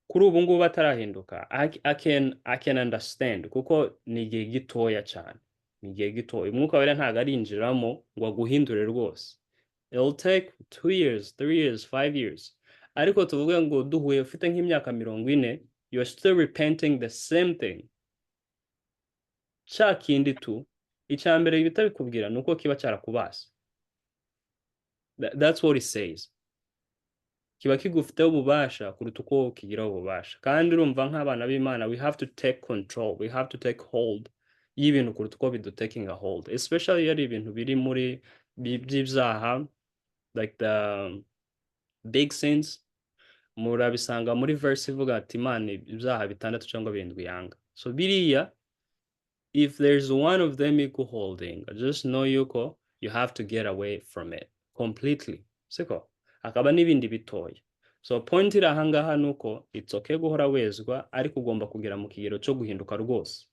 kuri ubu ngubu batarahinduka, I can understand kuko ni igihe gitoya cyane. Ni igihe gitoya. Umwuka wera ntago arinjiramo ngo aguhindure rwose. It'll take 2 years, 3 years, 5 years. Ariko tuvuge ngo duhuye ufite nk'imyaka 40, you're still repenting the same thing. Cya kindi tu, icya mbere bitabikubwira nuko kiba cyarakubase. That's what it says. Kiba kigufiteho ububasha kuruta uko kigiraho ububasha. Kandi urumva nk'abana b'Imana, we have to take control, we have to take hold y'ibintu kuruta uko taking a hold. Especially yari ibintu biri muri by'ibyaha, like the big sins. Murabisanga muri verse ivuga ati Imana ibyaha 6 cyangwa 7 yanga. So biriya, if there's one of them equal holding, just know yuko you have to get away from it completely. Siko akaba n'ibindi bitoya. So point iri ahangaha nuko it's okay guhora wezwa ariko ugomba kugera mu kigero cyo guhinduka rwose.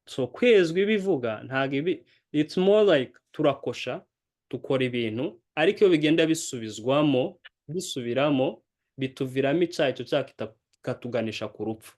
So kwezwa ibivuga ntago ibi, it's more like turakosha tukora ibintu ariko iyo bigenda bisubiramo bituviramo icyaha icyo cyaha kikatuganisha ku rupfu.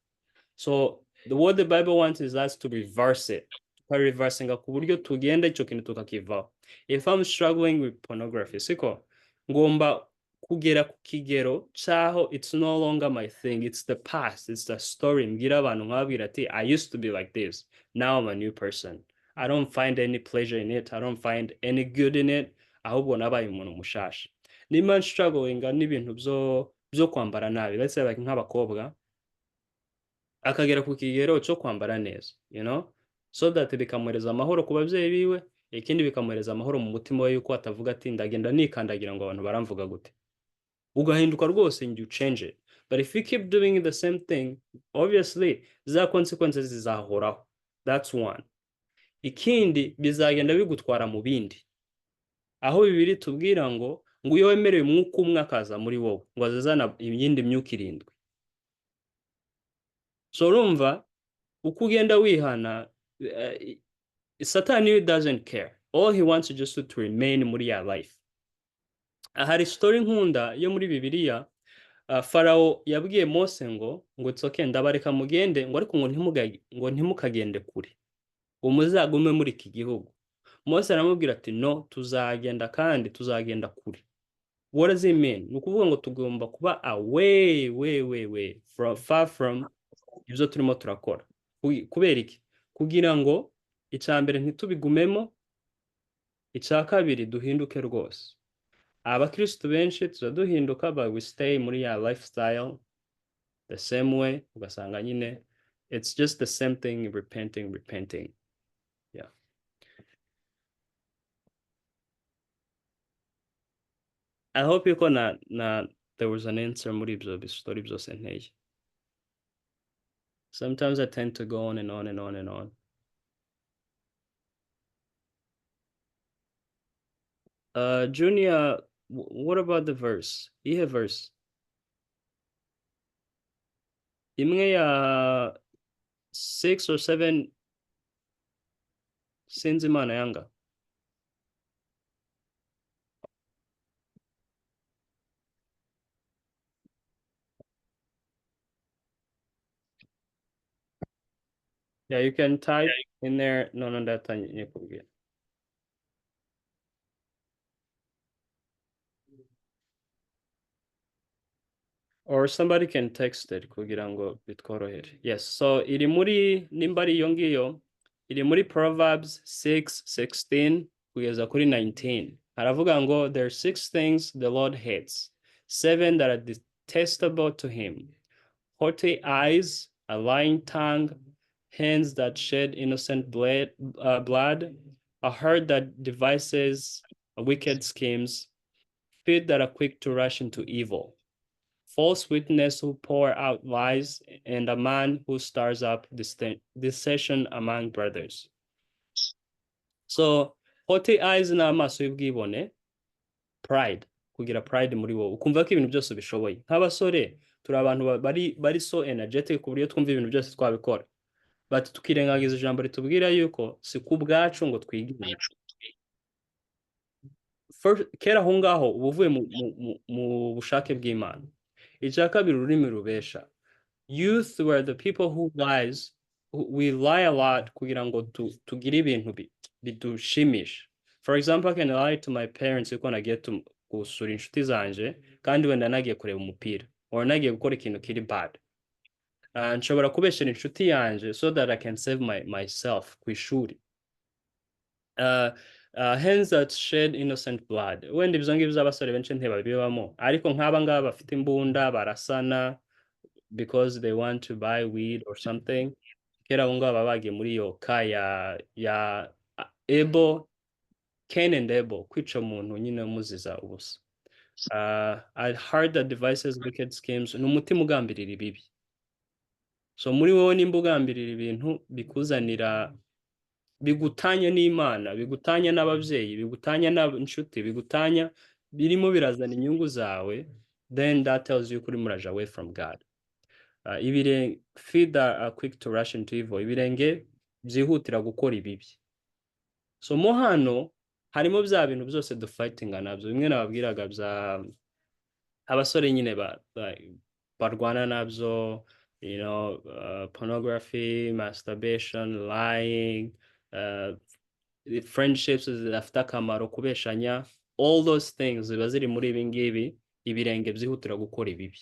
So what the Bible wants is us to reverse it. Reversing ku buryo tugenda icyo kintu tukakivaho. If I'm struggling with pornography, siko ngomba kugera ku kigero cyaho it's no longer my thing, it's the past, it's the story. Mbwira abantu nkababwira ati I used to be like this, now I'm a new person. I don't find any pleasure in it, I don't find any good in it, ahubwo nabaye umuntu mushasha. Nimba struggling n'ibintu byo kwambara nabi, let's say like nk'abakobwa akagera ku kigero cyo kwambara neza, you know, so that bikamwereza amahoro ku babyeyi biwe, ikindi bikamwereza amahoro mu mutima we yuko atavuga ati ndagenda nikandagira ngo abantu baramvuga gute. Ugahinduka rwose and you change it. But if you keep doing the same thing, obviously za consequences zizahoraho. That's one. Ikindi bizagenda bigutwara mu bindi, aho Bibiri tubwira ngo iyo wemereye umwuka umwe akaza muri wowe ngo azazana iyindi myuka 7. So urumva uko ugenda wihana, Satan doesn't care. All he wants is just to remain muri your life. Hari story nkunda yo muri Bibiliya, Farawo yabwiye Mose ngo tsoke ndabareka mugende ngo ariko ngo ntimukagende kure, ngo muzagume muri iki gihugu. Mose aramubwira ati no, tuzagenda kandi tuzagenda kure. What does it mean? Ni ukuvuga ngo tugomba kuba away far from ibyo turimo turakora. Kubera iki? Kugira ngo icya mbere ntitubigumemo, icya kabiri duhinduke rwose. Abakristo benshi duhinduka but we stay muri ya lifestyle the same way, ugasanga nyine it's just the same thing, repenting. Yeah. I hope yuko there was an answer muri ibyo story byose nteye. Sometimes I tend to go on and on and on and on. Junior, what about the verse? Ihe verse. Imwe ya 6 or 7 sinzi Imana yanga. Yeah, you can type in there. No, that nyekubwira. Or somebody can text it kugira ngo bitworohere. Yes, so iri muri nimba ari iyo ngiyo, iri muri Proverbs 6:16 kugeza kuri 19. Haravuga ngo there are 6 things the Lord hates, 7 that are detestable to him: haughty eyes, a lying tongue, hands that shed innocent blood, a heart that devises wicked schemes, feet that are quick to rush into evil, false witness who pour out lies, and a man who stirs up dissension among brothers. So, haughty eyes ni amaso y'ubwibone, pride, kugira pride muri wowe, ukumva ko ibintu byose ubishoboye. Nk'abasore turi abantu bari so energetic ku buryo twumva ibintu byose twabikora, but tukirengagiza ijambo ritubwira yuko si ku bwacu ngo twigire. Kera aho ngaho uba uvuye mu bushake bw'Imana. Icya kabiri, ururimi rubesha. Youth were the people who we lie a lot kugira ngo tugire ibintu bidushimisha. For example, I can lie to my parents yuko nagiye gusura inshuti zanje kandi wenda nagiye kureba umupira or nagiye gukora ikintu kiri bad. Nshobora kubeshera inshuti yanje so that I can save myself ku ishuri. Hands that shed innocent blood. Wenda ibyo ngibyo abasore benshi ntibabibamo, ariko nk'aba ngaba bafite imbunda barasana because they want to buy weed or something. Kera abo ngaba bagiye muri iyo ka ya Cain and Abel, kwica umuntu nyine umuziza ubusa. A heart that devises wicked schemes, ni umutima ugambirira ibibi. So muri wowe nimba ugambirira ibintu bikuzanira, bigutanya n'Imana, bigutanya n'ababyeyi, bigutanya n'inshuti, bigutanya birimo birazana inyungu zawe, then that tells you kuri muraja away from God. Feet that are quick to rush into evil, ibirenge byihutira gukora ibibi. So mo hano harimo bya bintu byose dufightinga nabyo, bimwe nababwiraga bya abasore nyine barwana nabyo, pornography, masturbation, lying, friendships zidafite akamaro, kubeshanya, all those things ziba ziri muri ibi ngibi, ibirenge byihutira gukora ibibi.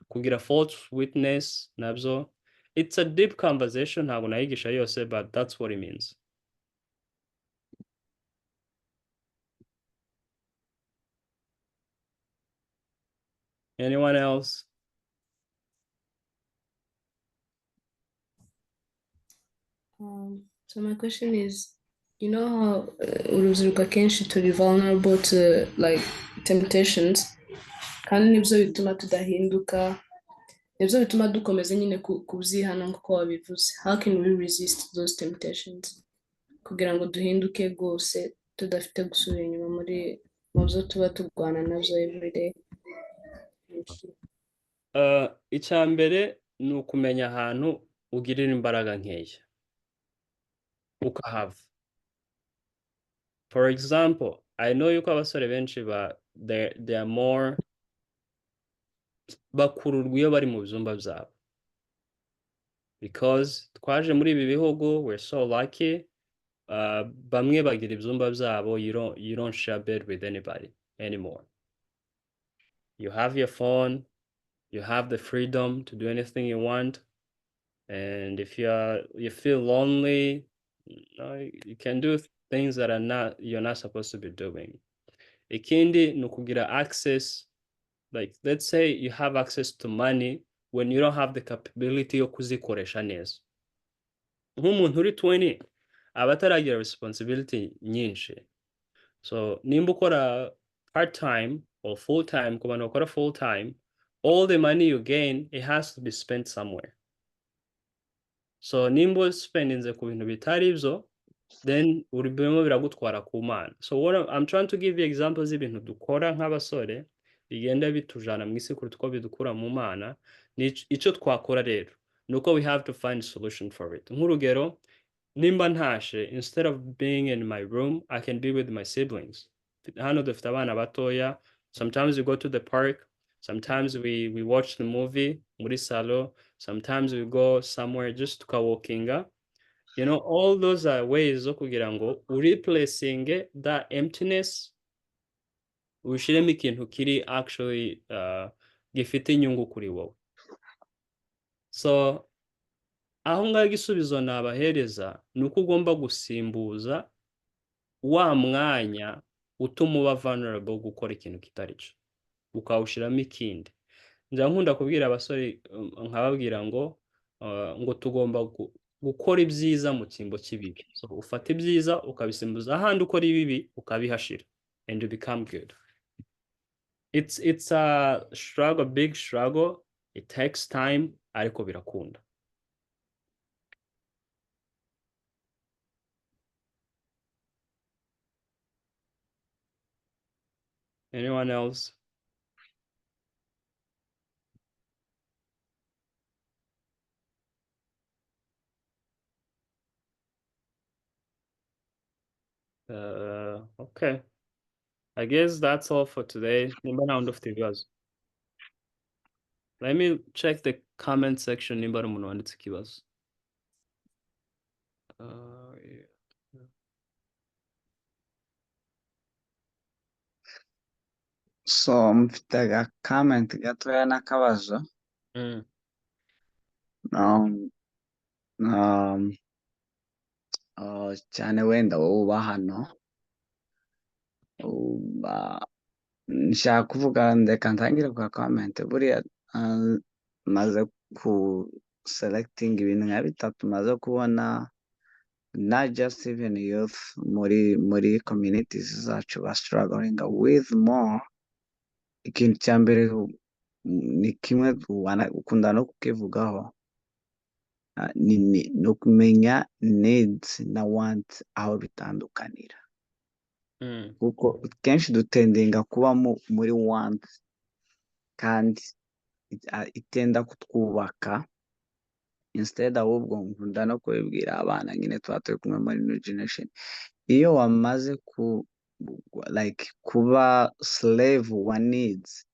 Kugira false witness nabyo, it's a deep conversation, ntabwo nayigisha yose, but that's what it means. Anyone else? So my question is, you know how urubyiruko akenshi turi vulnerable to like temptations, kandi nibyo bituma tudahinduka, nibyo bituma dukomeza nyine kubyihana nk'uko wabivuze. How can we resist those temptations kugira ngo duhinduke rwose tudafite gusubira inyuma mu byo tuba turwana nabyo everyday? Icya mbere ni ukumenya ahantu ugirira imbaraga nkeya ukahava. For example, I know yuko abasore benshi they are more bakururwa iyo bari mu byumba byabo, because twaje muri ibi bihugu, we're so lucky. Bamwe bagira ibyumba byabo, you don't share bed with anybody anymore. You have your phone, you have the freedom to do anything you want, and if you feel lonely, you can do things that you're not supposed to be doing. Ikindi ni ukugira access, like let's say you have access to money when you don't have the capability yo kuzikoresha neza. Nk'umuntu uri 20 aba ataragira responsibility nyinshi, so nimba ukora part time or full time, ku bantu bakora full time, all the money you gain, it has to be spent somewhere. So nimba spendinze ku bintu bitari ibyo, then birimo biragutwara ku mana. So I'm trying to give you examples z'ibintu dukora nk'abasore bigenda bitujana mu isi kuruta uko bidukura mu mana. Icyo twakora rero ni uko we have to find a solution for it. Nk'urugero, nimba ntashe, instead of being in my room, I can be with my siblings. Hano dufite abana batoya, sometimes we go to the park, sometimes we watch the movie muri salo, sometimes we go somewhere just tukawokinga. You know, all those are ways zo kugira ngo replacing that emptiness, ushiremo ikintu kiri actually gifite inyungu kuri wowe. So aho ngaho igisubizo nabahereza ni uko ugomba gusimbuza wa mwanya utuma uba vulnerable gukora ikintu kitari cyo, ukawushiramo ikindi. Njya nkunda kubwira abasore nkababwira ngo tugomba gukora ibyiza mu cyimbo cy'ibibi. So ufata ibyiza ukabisimbuza ahandi ukora ibibi ukabihashira, and you become good. It's a struggle, big struggle. It takes time, ariko birakunda. Anyone else? Okay. I guess that's all for today. Nimba nta wundi ufite ibibazo. Let me check the comment section nimba hari umuntu wanditse ikibazo. Yeah. So mfite aga comment gatoya n'akabazo. Cyane wenda wowe uba hano, nshaka kuvuga, ndeka ntangire kwa comment. Buriya maze ku selecting ibintu nka bitatu maze kubona, not just even youth muri communities zacu ba struggling with more. Ikintu cya mbere ni kimwe ukunda no kukivugaho, ni ukumenya needs na want aho bitandukanira. Kuko kenshi dutendinga kuba muri want, kandi itenda kutwubaka. Instead ahubwo nkunda no kubibwira abana nyine tuba turi kumwe muri new generation, iyo wamaze kuba slave wa needs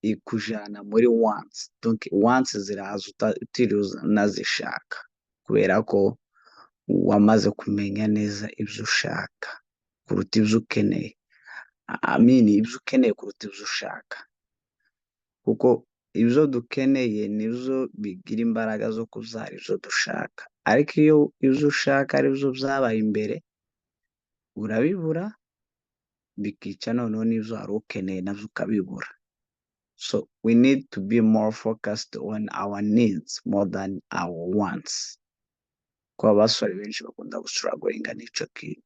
ikujana muri wants. Donc wants ziraza utiriwe unazishaka, kubera ko wamaze kumenya neza ibyo ushaka kuruta ibyo ukeneye. Ibyo ukeneye kuruta ibyo ushaka, kuko ibyo dukeneye nibyo bigira imbaraga zo kuzara ibyo dushaka. Ariko iyo ibyo ushaka ari byo byabaye imbere, urabibura bikica noneho n'ibyo wari ukeneye nabyo ukabibura. So we need to be more focused on our needs more than our wants. Kwa abasore benshi bakunda gustrugglinga n'icyo kintu.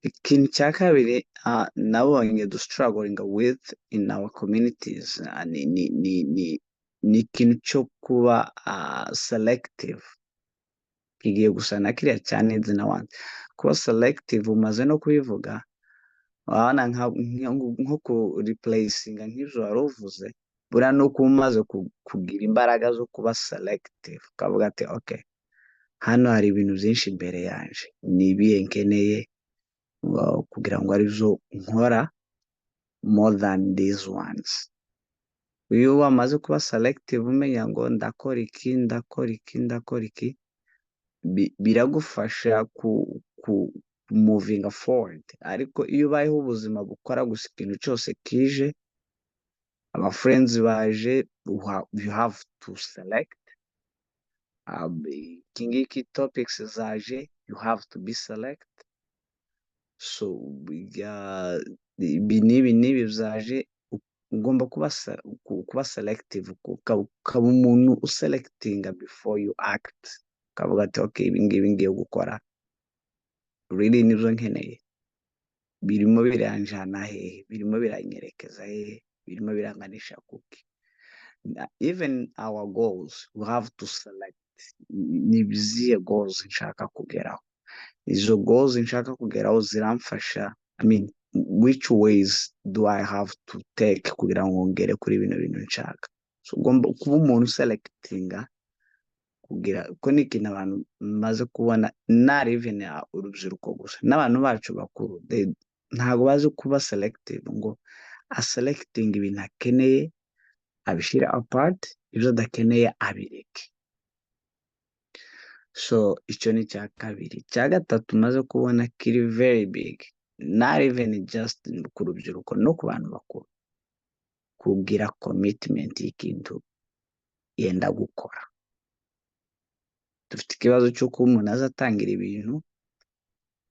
Ikintu cya kabiri nabonye dustruggling with in our communities ni ikintu cyo kuba selective. Kigiye gusa na kiriya cya needs na wants. Kuba selective umaze no kubivuga, wana nko ku replacinga nk'ibyo wari uvuze, buriya no kuba umaze kugira imbaraga zo kuba selective, ukavuga ati okay, hano hari ibintu byinshi imbere yanje, ni ibihe nkeneye kugira ngo ari byo nkora more than these ones. iyo wamaze kuba selective umenya ngo ndakora iki, biragufasha ku moving forward. Ariko iyo ubayeho ubuzima bukora gusa ikintu cyose kije, aba friends baje, you have to select. Iki ngiki topics zaje, you have to be select. So ibi n'ibi byaje, ugomba kuba selective, ukaba umuntu uselectinga before you act, ukavuga ati okay, ibi ngibi ngiye gukora really nibyo nkeneye, birimo biranjana hehe, birimo biranyerekeza hehe, birimo biranganisha kuki. Even our goals, we have to select. Ni bizihe goals nshaka kugeraho, izo goals nshaka kugeraho ziramfasha, I mean, which ways do I have to take kugira ngo ngere kuri bino bintu nshaka. So ugomba kuba umuntu selectinga, kugira ko ni ikintu abantu maze kubona, not even urubyiruko gusa, n'abantu bacu bakuru ntabwo bazi kuba selective, ngo aselecting ibintu akeneye abishyire apart, ibyo adakeneye abireke. So icyo ni icya kabiri. Icya gatatu maze kubona kiri very big, not even just ku rubyiruko, no ku bantu bakuru, kugira commitment y'ikintu yenda gukora. Dufite ikibazo cy'uko umuntu aza atangira ibintu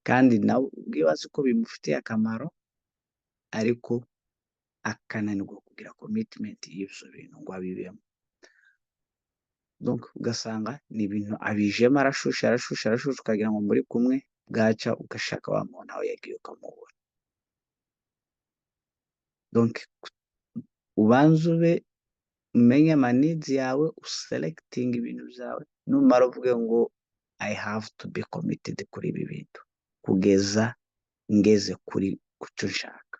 kandi nawe ubwibaza ko bimufitiye akamaro, ariko akananirwa kugira commitment y'ibyo bintu ngo abibemo. Donc ugasanga ni ibintu abijemo, arashusha ukagira ngo muri kumwe, bwaca ugashaka wa muntu aho yagiye ukamubura. Donc ubanze ube umenye ama needs yawe, uselecting ibintu byawe, numara uvuge ngo I have to be committed kuri ibi bintu kugeza ngeze kuri kucyo nshaka.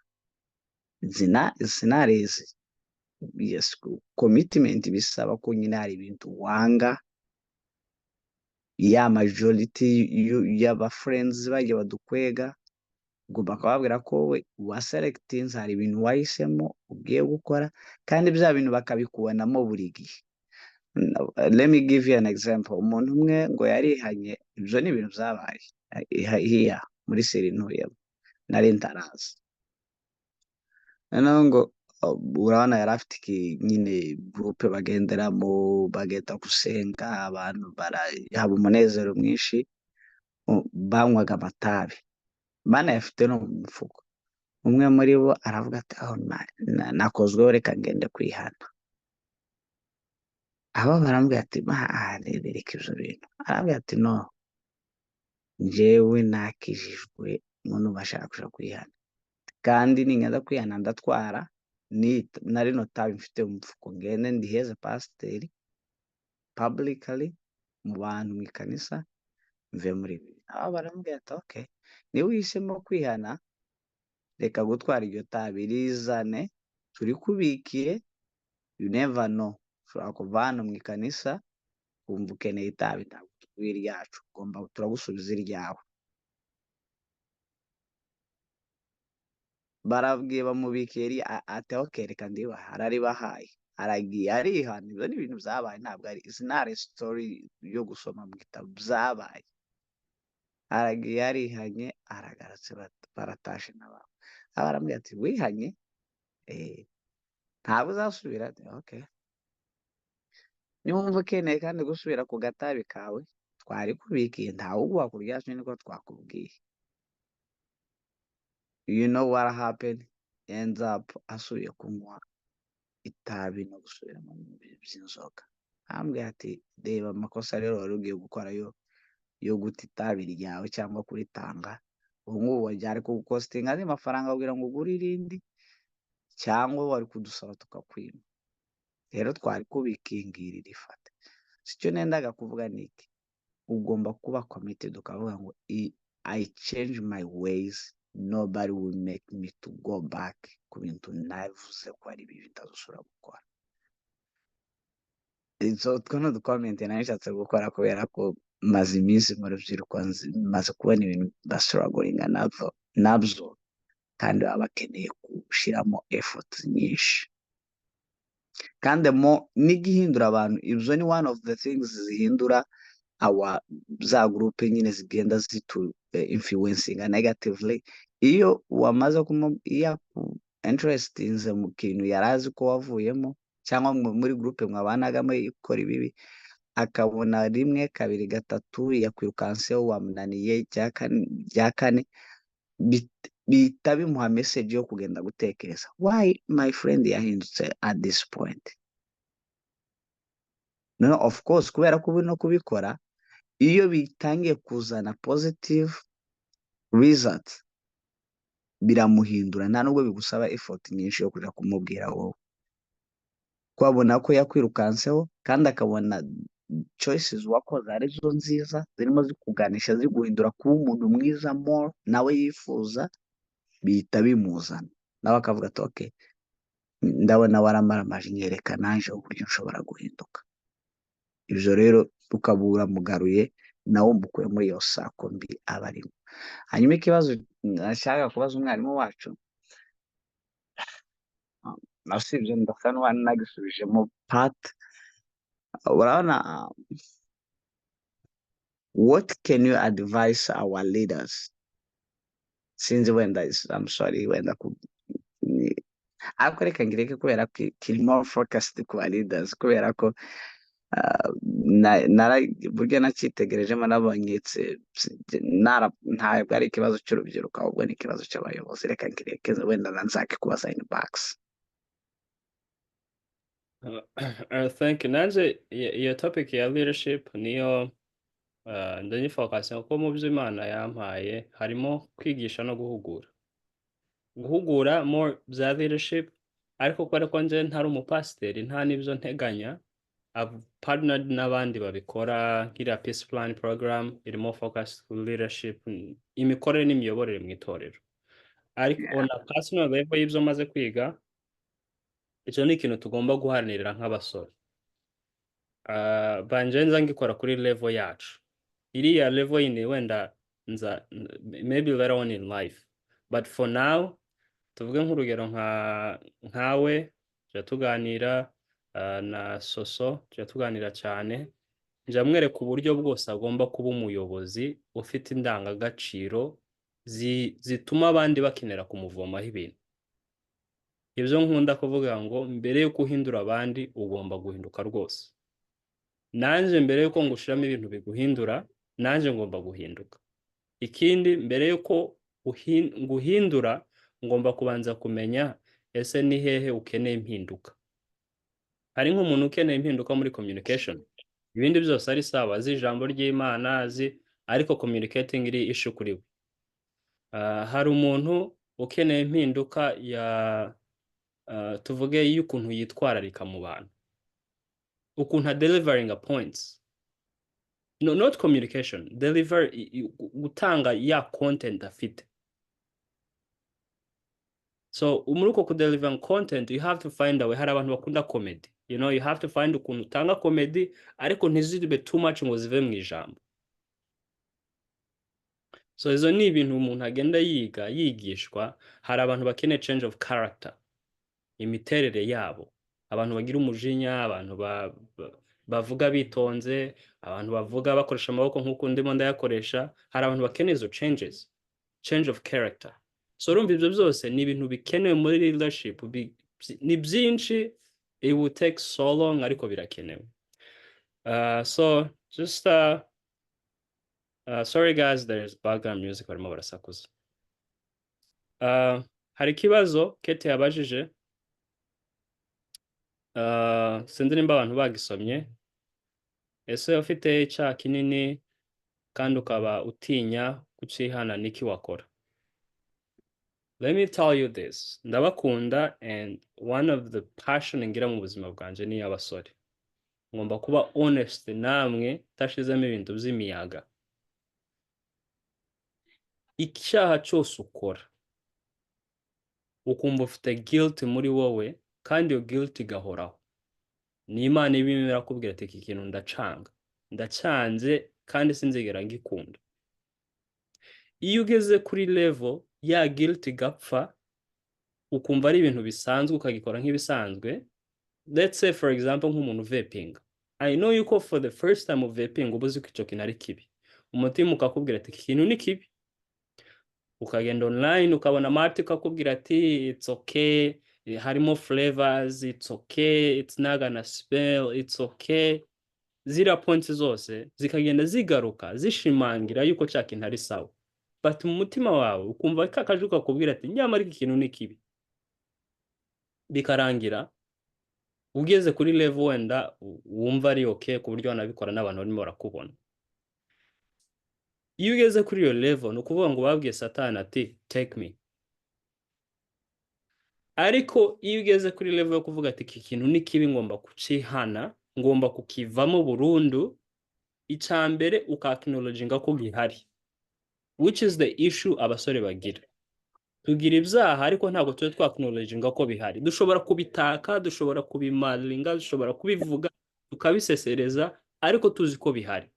Sinarezi, yes, commitment bisaba ko nyine hari ibintu wanga, ya majority y'aba friends bajya badukwega, ugomba kubabwira ko we waselectinze, hari ibintu wahisemo ugiye gukora, kandi bya bintu bakabikubonamo buri gihe. Let me give you an example. Umuntu umwe ngo yarihanye, ibyo ni ibintu byabaye hiya muri seri ntuyemo, nari ntarazi. Noneho ngo urabona yari afite nyine groupe bagenderamo, bagenda gusenga, abantu haba umunezero mwinshi, banywaga amatabi, banayafite no mu mufuko. Umwe muri bo aravuga ati aho nakozweho, reka ngende kwihana. Aba barambwira ati reka ibyo bintu. Arambwira ati no, njyewe nakijijwe, umuntu bashaka kuja kwihana, kandi ningenda kwihana ndatwara na rino tabi mfite mu mufuko, ngende ndiheze pasiteri publicly mu bantu mu ikanisa, mve muri ibi. Aba barambwira ati okay, niba uhisemo kwihana, reka gutwara iryo tabi, rizane turi kubikiye, you never know, ushobora kuva hano mu ikanisa wumva ukeneye itabi, ntabwo tuguha iryacu, ugomba turagusubiza iryawe. Barabwiye bamubikiye ati okay, reka ndibaha, araribahaye, aragiye arihana. Ibyo ni ibintu byabaye, ntabwo ari sinari story yo gusoma mu gitabo, byabaye. Aragiye arihanye, aragarutse, baratashe n'abantu. Abarambwira ati wihanye, ntabwo uzasubira. Okay, niwumva ukeneye kandi gusubira ku gatabi kawe twari kubikiye, ntawe uguha kuryacu, niko twakubwiye. You know what happened? Ends up asubiye kunywa itabi no gusubira mu bintu by'inzoga. Ambwira ati reba amakosa rero wari ugiye gukora yo guta itabi ryawe cyangwa kuritanga, ubu ngubu wajyari kugukostinga andi mafaranga kugira ngo ugure irindi, cyangwa wari kudusaba tukakwima. Rero twari kubikingira rifate. Sicyo nendaga kuvuga niki, ugomba kuba committed, ukavuga ngo I change my ways, nobody will make me to go back ku bintu navuze ko ari bibi bitazusura gukora. So twono dukomenti nashatse gukora kubera ko maze iminsi mu rubyiruko maze kubona ibintu basuragoringa nabyo, kandi baba bakeneye gushyiramo effort nyinshi. kandi n'igihindura abantu, ibyo ni one of the things zihindura za groupe nyine zigenda zitu influencinga negatively. Iyo wamaze iyo interestinze mu kintu yari azi ko wavuyemo, cyangwa muri groupe mwabanagamo ikora ibibi, akabona rimwe kabiri gatatu yakwirukanseho, wamunaniye rya kane, bihita bimuha message yo kugenda gutekereza, why my friend yahindutse at this point. No, of course, kubera ko no kubikora, iyo bitangiye kuzana positive result, biramuhindura, nta nubwo bigusaba effort nyinshi yo kuja kumubwira wowe, kwabona ko yakwirukanseho kandi akabona choices wakoze arizo nziza, zirimo zikuganisha, ziguhindura kuba umuntu mwiza more nawe yifuza, bihita bimuzana nawe akavuga ati okay, ndabona waramaramaje, nyereka nanje uburyo nshobora guhinduka. Ibyo rero ukabura mugaruye nawe umukuye muri iyo sako mbi aba arimo. Hanyuma ikibazo nashaka kubaza umwarimu wacu, nasibye ndasa nagisubijemo part, urabona, what can you advise our leaders, since wenda I'm sorry wenda ariko reka ngireke kubera ko kiri more focused ku leaders, kubera ko burya nacyitegerejemo nabonye ntabwo ari ikibazo cy'urubyiruko, ahubwo ni ikibazo cy'abayobozi. Reka ngireke wenda nanzake kubaza in box. Thank you. Nanze iyo topic ya leadership niyo ndanyifocusing kuko mu byo Imana yampaye harimo kwigisha no guhugura more bya leadership, ariko kubera ko nje ntari umupasiteri nta n'ibyo nteganya, I've partnered n'abandi babikora, nk'iriya peace plan program irimo focus ku leadership, imikorere n'imiyoborere mu itorero, ariko on a personal level y'ibyo maze kwiga, icyo ni ikintu tugomba guharanira nk'abasore. Banje nza ngikora kuri level yacu, iriya level yindi wenda maybe later on in life, but for now tuvuge nk'urugero nkawe tujya tuganira na Soso, tujya tuganira cyane, njya mwereka uburyo bwose agomba kuba umuyobozi ufite indangagaciro zituma abandi bakenera kumuvomaho ibintu. Ibyo nkunda kuvuga ngo mbere yo guhindura abandi ugomba guhinduka rwose. Nanje mbere yuko ngushiramo ibintu biguhindura, nanje ngomba guhinduka. Ikindi, mbere yuko guhindura ngomba kubanza kumenya ese ni hehe ukeneye impinduka. Hari nk'umuntu ukeneye impinduka muri communication, ibindi byose ari sawa, azi ijambo ry'Imana, ariko communicating iri issue kuri we. Hari umuntu ukeneye impinduka ya tuvuge y'ukuntu yitwararika mu bantu, ukuntu delivering a points, no, not communication, gutanga ya content afite. So muri uko kudeliver content, you have to find a way. Hari abantu bakunda comedy, you know, you have to find ukuntu utanga comedy ariko ntizibe too much ngo zive mu ijambo. So izo ni ibintu umuntu agenda yigishwa. Hari abantu bakeneye change of character, imiterere yabo, abantu bagira umujinya, abantu bavuga bitonze, abantu bavuga bakoresha amaboko nk'uko ndimo ndayakoresha. Hari abantu bakeneye izo change of character. So urumva ibyo byose ni ibintu bikenewe muri leadership, ni byinshi, it will take so long, ariko birakenewe. So just sorry guys, there's background music barimo barasakuza. Hari ikibazo Kete yabajije, sinzi nimba abantu bagisomye. Ese ufite icyaha kinini kandi ukaba utinya kucihana, niki wakora? Let me tell you this, ndabakunda, and one of the passion ngira mu buzima bwanje ni y'abasore. Ngomba kuba honest namwe, tashizemo ibintu by'imiyaga. Icyaha cyose ukora ukumva ufite guilt muri wowe, kandi iyo guilt igahoraho, ni Imana ibimera kubwira ati iki kintu ndacyanze kandi sinzigera ngikunda. Iyo ugeze kuri level ya guilt igapfa, ukumva ari ibintu bisanzwe ukagikora nk'ibisanzwe, let's say for example nk'umuntu vaping, I know yuko for the first time of vaping uba uzi ko icyo kintu ari kibi, umutima ukakubwira ati iki kintu ni kibi, ukagenda online ukabona amati ukakubwira ati it's okay, harimo flavors, it's okay, it's not gonna smell, it's okay, zira points zose zikagenda zigaruka zishimangira yuko cya kintu ari sawa, but mu mutima wawe ukumva kakajwi kakubwira ati nyamara iki kintu ni kibi, bikarangira ugeze kuri level wenda wumva ari okay ku buryo wanabikora n'abantu barimo barakubona. Iyo ugeze kuri iyo level ni ukuvuga ngo babwiye satani ati take me, ariko iyo ugeze kuri level yo kuvuga ati iki kintu ni kibi ngomba kucihana, ngomba kukivamo burundu, icambere ukakinologinga ko gihari, which is the issue abasore bagira. Tugira ibyaha ariko ntabwo tube twakinologinga ko bihari, dushobora kubitaka, dushobora kubimaringa, dushobora kubivuga tukabisesereza ariko tuzi ko bihari.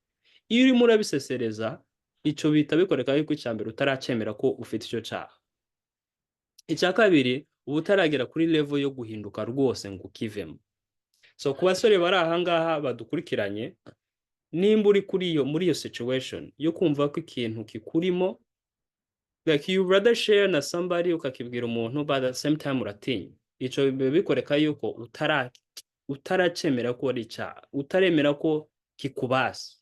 Iyo urimo urabisesereza icyo bita bikoreka yuko icyambere utaracemera ko ufite icyo cyaha. Icya kabiri uba utaragera kuri level yo guhinduka rwose ngo ukivemo. So ku basore bari aha ngaha badukurikiranye, nimba uri muri iyo situation yo kumva ko ikintu kikurimo, like you rather share na somebody ukakibwira umuntu but at the same time uratinya, icyo bikoreka yuko utaracemera ko ari icyaha, utaremera ko kikubasa.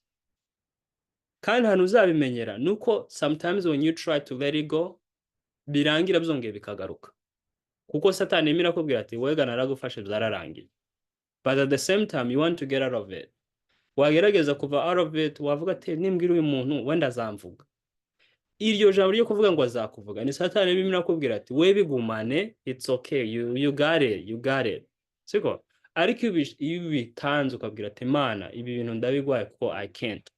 Kandi hano uzabimenyera nuko sometimes when you try to let it go birangira byongeye bikagaruka, kuko satani yemera kubwira ati wega naragufashe byararangiye, but at the same time you want to get out of it. Wagerageza kuva out of it, wavuga ati nimbwira uyu muntu wenda azamvuga, iryo jambo ryo kuvuga ngo azakuvuga ni satani yemera kubwira ati we bigumane, it's okay, you got it siko. Ariko iyo bitanze ukabwira ati mana ibi bintu ndabigwaye kuko I can't,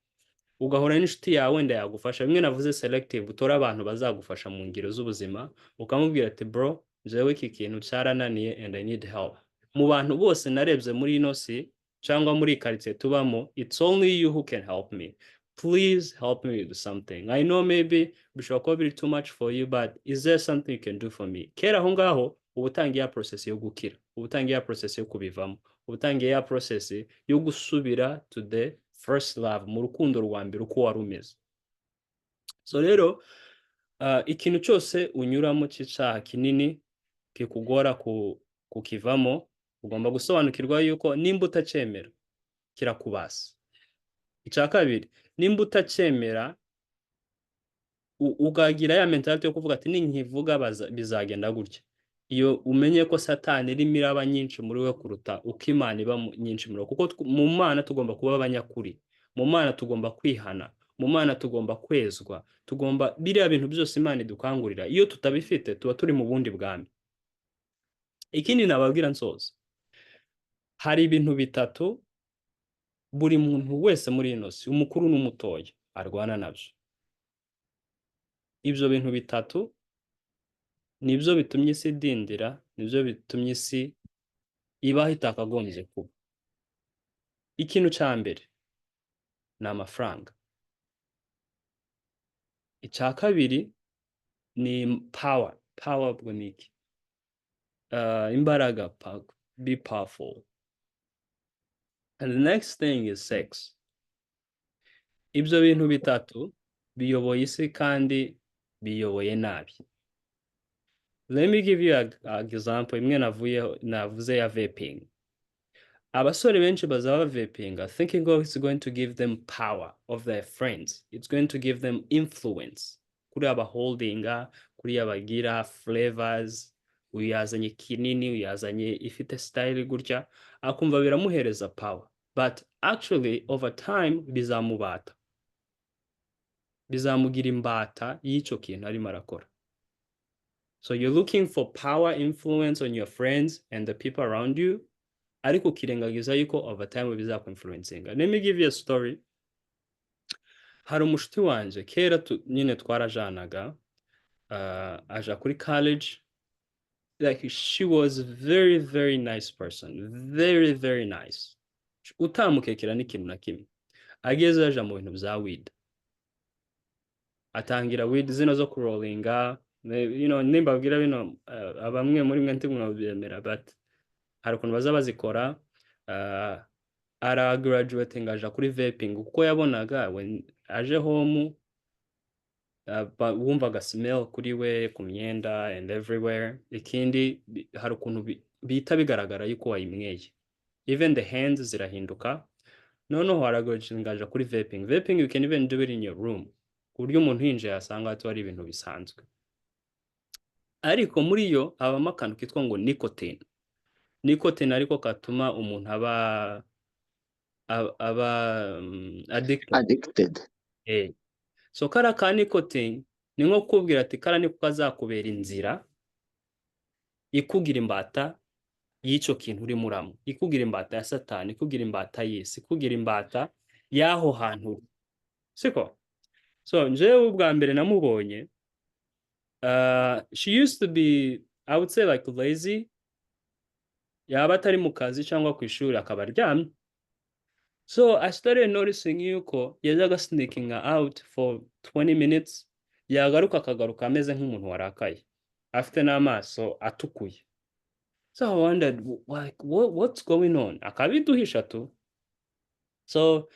ugahora n'inshuti yawe wenda yagufasha, bimwe navuze selective, utora abantu bazagufasha mu ngiro z'ubuzima, ukamubwira ati bro jewe iki kintu cyarananiye and I need help. Mu bantu bose narebye muri ino si cyangwa muri quartier tubamo, it's only you who can help me, please help me with something. I know maybe bishobora kuba biri too much for you, but is there something you can do for me? Kera aho ngaho ubutangiye ya process yo gukira, ubutangiye ya process yo kubivamo, ubutangiye ya process yo gusubira to the first love, mu rukundo rwa mbere uko wari umeze. So rero ikintu cyose unyuramo cy'icyaha kinini kikugora kukivamo, ugomba gusobanukirwa yuko nimba utacemera kirakubasa. Icya kabiri, nimba utacemera ugagira ya mentality yo kuvuga ati ninkivuga bizagenda gutya, iyo umenye ko satani irimo iraba nyinshi muri we kuruta uko Imana iba nyinshi muri we, kuko mu Mana tugomba kuba abanyakuri, mu Mana tugomba kwihana, mu Mana tugomba kwezwa, tugomba biriya bintu byose Imana idukangurira, iyo tutabifite tuba turi mu bundi bwami. Ikindi nababwira nsoza, hari ibintu bitatu buri muntu wese muri ino si, umukuru n'umutoya, arwana nabyo. Ibyo bintu bitatu nibyo bitumye isi idindira, nibyo bitumye isi ibaho itakagombye kuba. Ikintu cya mbere ni amafaranga, icya kabiri ni power ubwo ni iki? Imbaraga, be powerful, and the next thing is sex. Ibyo bintu bitatu biyoboye isi kandi biyoboye nabi. Let me give you an example. Imwe navuze ya vaping. Abasore benshi bazaba vapinga thinking of it's going to give them power of their friends, it's going to give them influence, kuri abaholdinga, kuri abagira flavors, uyazanye kinini, uyazanye ifite style gutya, akumva biramuhereza power, but actually over time bizamugira imbata y'icyo kintu arimo arakora. So you're looking for power, influence on your friends and the people around you, ariko ukirengagiza yuko over time bizakwinfluencinga. Let me give you a story. Hari umushuti wanje kera nyine twarajanaga, aja kuri college, like she was very very nice person, very very nice, utamukekera n'ikintu na kimwe. Ageze aja mu bintu bya weed, atangira weed zino zo kurollinga, you know, nimbabwira bino abamwe muri mwe ntimwabyemera, but hari ukuntu baza bazikora aragraduating aja kuri vaping kuko yabonaga when aje home wumvaga smell kuri we ku myenda and everywhere. Ikindi hari ukuntu bihita bigaragara yuko wayimweye, even the hands zirahinduka. Noneho aragraduating aja kuri vaping you can even do it in your room ku buryo umuntu yinjiye asanga ati ari ibintu bisanzwe, ariko muri yo habamo akantu kitwa ngo nicotine ariko katuma umuntu aba addicted. So kara ka nicotine ni nko kubwira ati kara niko kazakubera inzira ikugira imbata y'icyo kintu uri muramo, ikugira imbata ya Satani, ikugira imbata y'isi, ikugira imbata y'aho hantu, siko? So njewe ubwa mbere namubonye, she used to be, I would say like lazy, yaba atari mu kazi cyangwa ku ishuri akaba aryamye. So I started noticing yuko yajaga sneaking out for 20 minutes, yagaruka akagaruka ameze nk'umuntu warakaye, afite n'amaso atukuye. So I wondered, like, what's going on? Akabiduhisha tu. So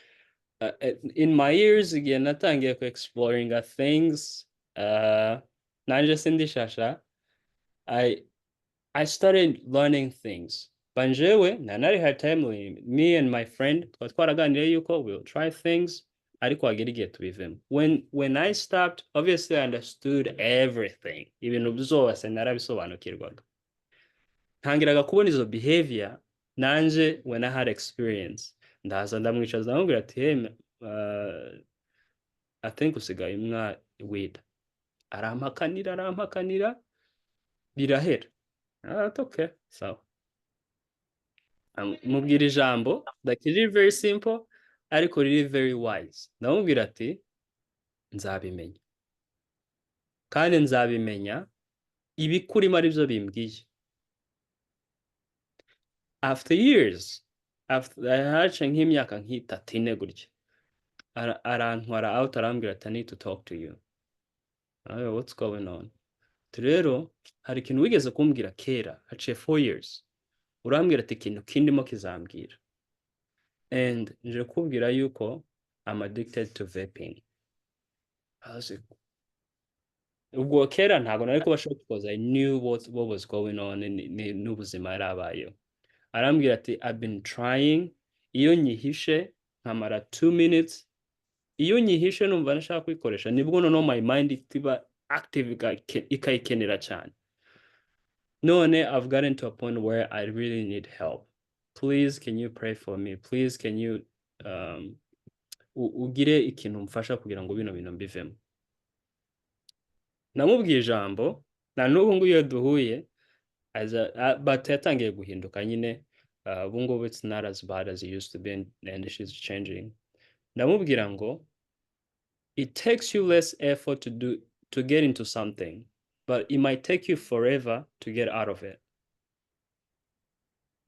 in my years again, natangiye ku exploring things. Nanje sindishasha. I started learning things. Banjewe, nanari had time, me and my friend, twaraganiriye yuko we'll try things, ariko hagera igihe tubivemo. When I stopped, obviously I understood everything. Ibintu byose narabisobanukirwaga. Ntangiraga kubona izo behavior nanje when I had experience. Ndaza ndamwicaza ndamubwira ati hey, I think usigaye umwa weed. Arampakanira birahera. Okay, so mubwira ijambo that is very simple ariko riri very wise. Ndamubwira ati nzabimenya, kandi nzabimenya ibikurimo ari byo bimbwiye. After years, hace nk'imyaka nk'itatu ine gutya, arantwara out arambwira ati I need to talk to you. What's going on? Rero hari ikintu wigeze kumbwira kera haciye 4 years, urambwira ati ikintu kindimo kizambwira, and nje kubwira yuko I'm addicted to vaping. Ubwo kera ntabwo nari kubasha because I knew what was going on n'ubuzima yarabayeho. Arambwira ati I've been trying, iyo nyihishe nkamara 2 minutes, iyo nyihishe numva nashaka kwikoresha nibwo noneho my mind itiba active ikayikenera cyane. None I've gotten to a point where I really need help. Please can you pray for me? Please can you ugire ikintu mfasha kugira ngo bino bintu mbivemo. Namubwiye ijambo na n'ubu ngo iyo duhuye but yatangiye guhinduka nyine. Ubu ngubu it's not as bad as it used to be and she's changing. Ndamubwira ngo it takes you less effort to get into something, but it might take you forever to get out of it.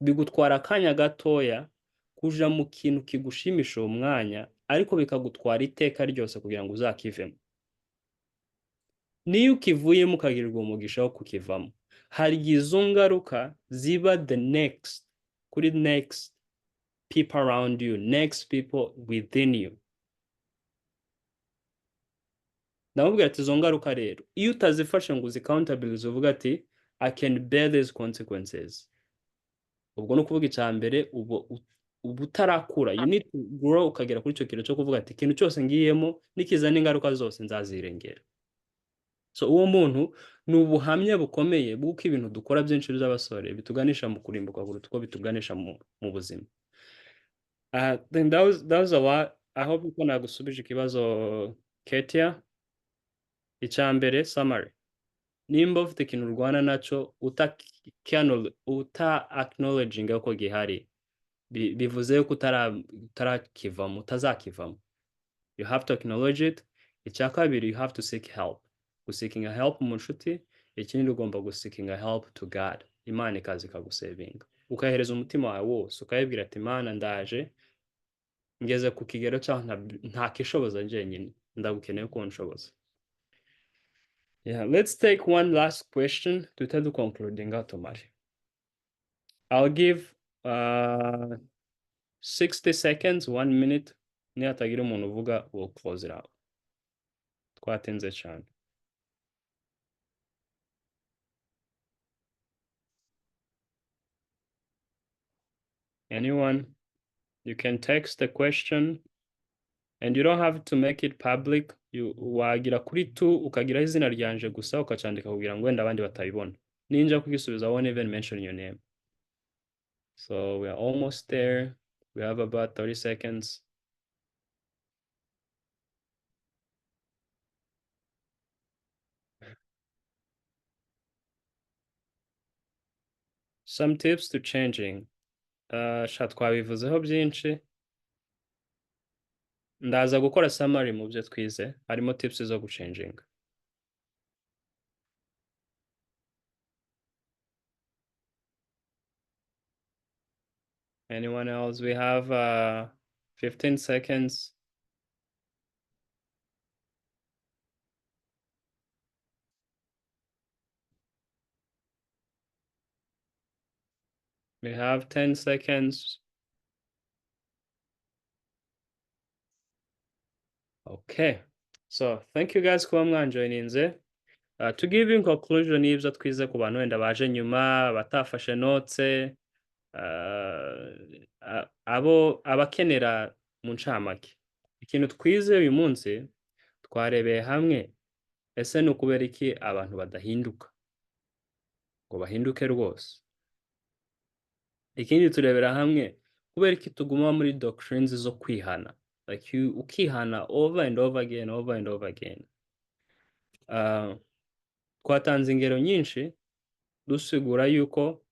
Bigutwara akanya gatoya kuja mu kintu kigushimisha uwo mwanya, ariko bikagutwara iteka ryose kugira ngo uzakivemo. Niyo ukivuyemo ukagirirwa umugisha wo kukivamo, hari izo ngaruka ziba the next people around you, next people within you. Ndamubwira ati izo ngaruka rero iyo utazifashe ngo uzicountabilize uvuga ati I can bear these consequences, ubwo no kuvuga icyambere ubu utarakura, you need to grow ukagera kuri cyo kintu cyo kuvuga ati ikintu cyose ngiyemo nikizana ingaruka zose nzazirengera. So uwo muntu ni ubuhamya bukomeye bw'uko ibintu dukora byinshi by'abasore bituganisha mu kurimbuka kuruta uko bituganisha mu buzima. Then that was a lot. I hope ko nagusubije ikibazo Ketia. Icyambere summary, nimba ufite ikintu urwana naco uta acknowledging ko gihari, bivuze ko utarakivamo, utazakivamo. You have to acknowledge it. Icya kabiri, you have to seek help. Seeking a help mu nshuti, ikindi ugomba seeking a help to God. Imana ikazi kagusavinga, ukahereza umutima wawe wose ukayibwira ati Imana ndaje ngeze ku kigero cyaho nta kishoboza njyenyine, ndagukeneye ko unshoboza. Yeah, let's take one last question to tell the concluding out, Omar. I'll give 60 seconds, 1 minute. Nihatagira umuntu uvuga, we'll close it out. Twatinze cyane. Anyone? You can text the question and you don't have to make it public. Wagira kuri tu ukagira izina ryanje gusa ukacandika kugira ngo wenda abandi batabibona. Ninja kugisubiza, I won't even mention your name. So we are almost there. We have about 30 seconds. Some tips to changing. Sha twabivuzeho byinshi. Ndaza gukora summary mu byo twize. Harimo tips zo guchanging. Anyone else? We have 15 seconds. We have 10 seconds. Okay. So thank you guys kuba mwanjoininze. To give in conclusion y'ibyo twize ku bantu wenda baje nyuma batafashe notes, abakenera mu ncamake. Ikintu twize uyu munsi twarebeye hamwe, ese ni ukubera iki abantu badahinduka ngo bahinduke rwose. Ikindi turebera hamwe kubera iki tuguma muri doctrines zo kwihana, like ukihana over and over again, over and over again. Twatanze ingero nyinshi dusigura yuko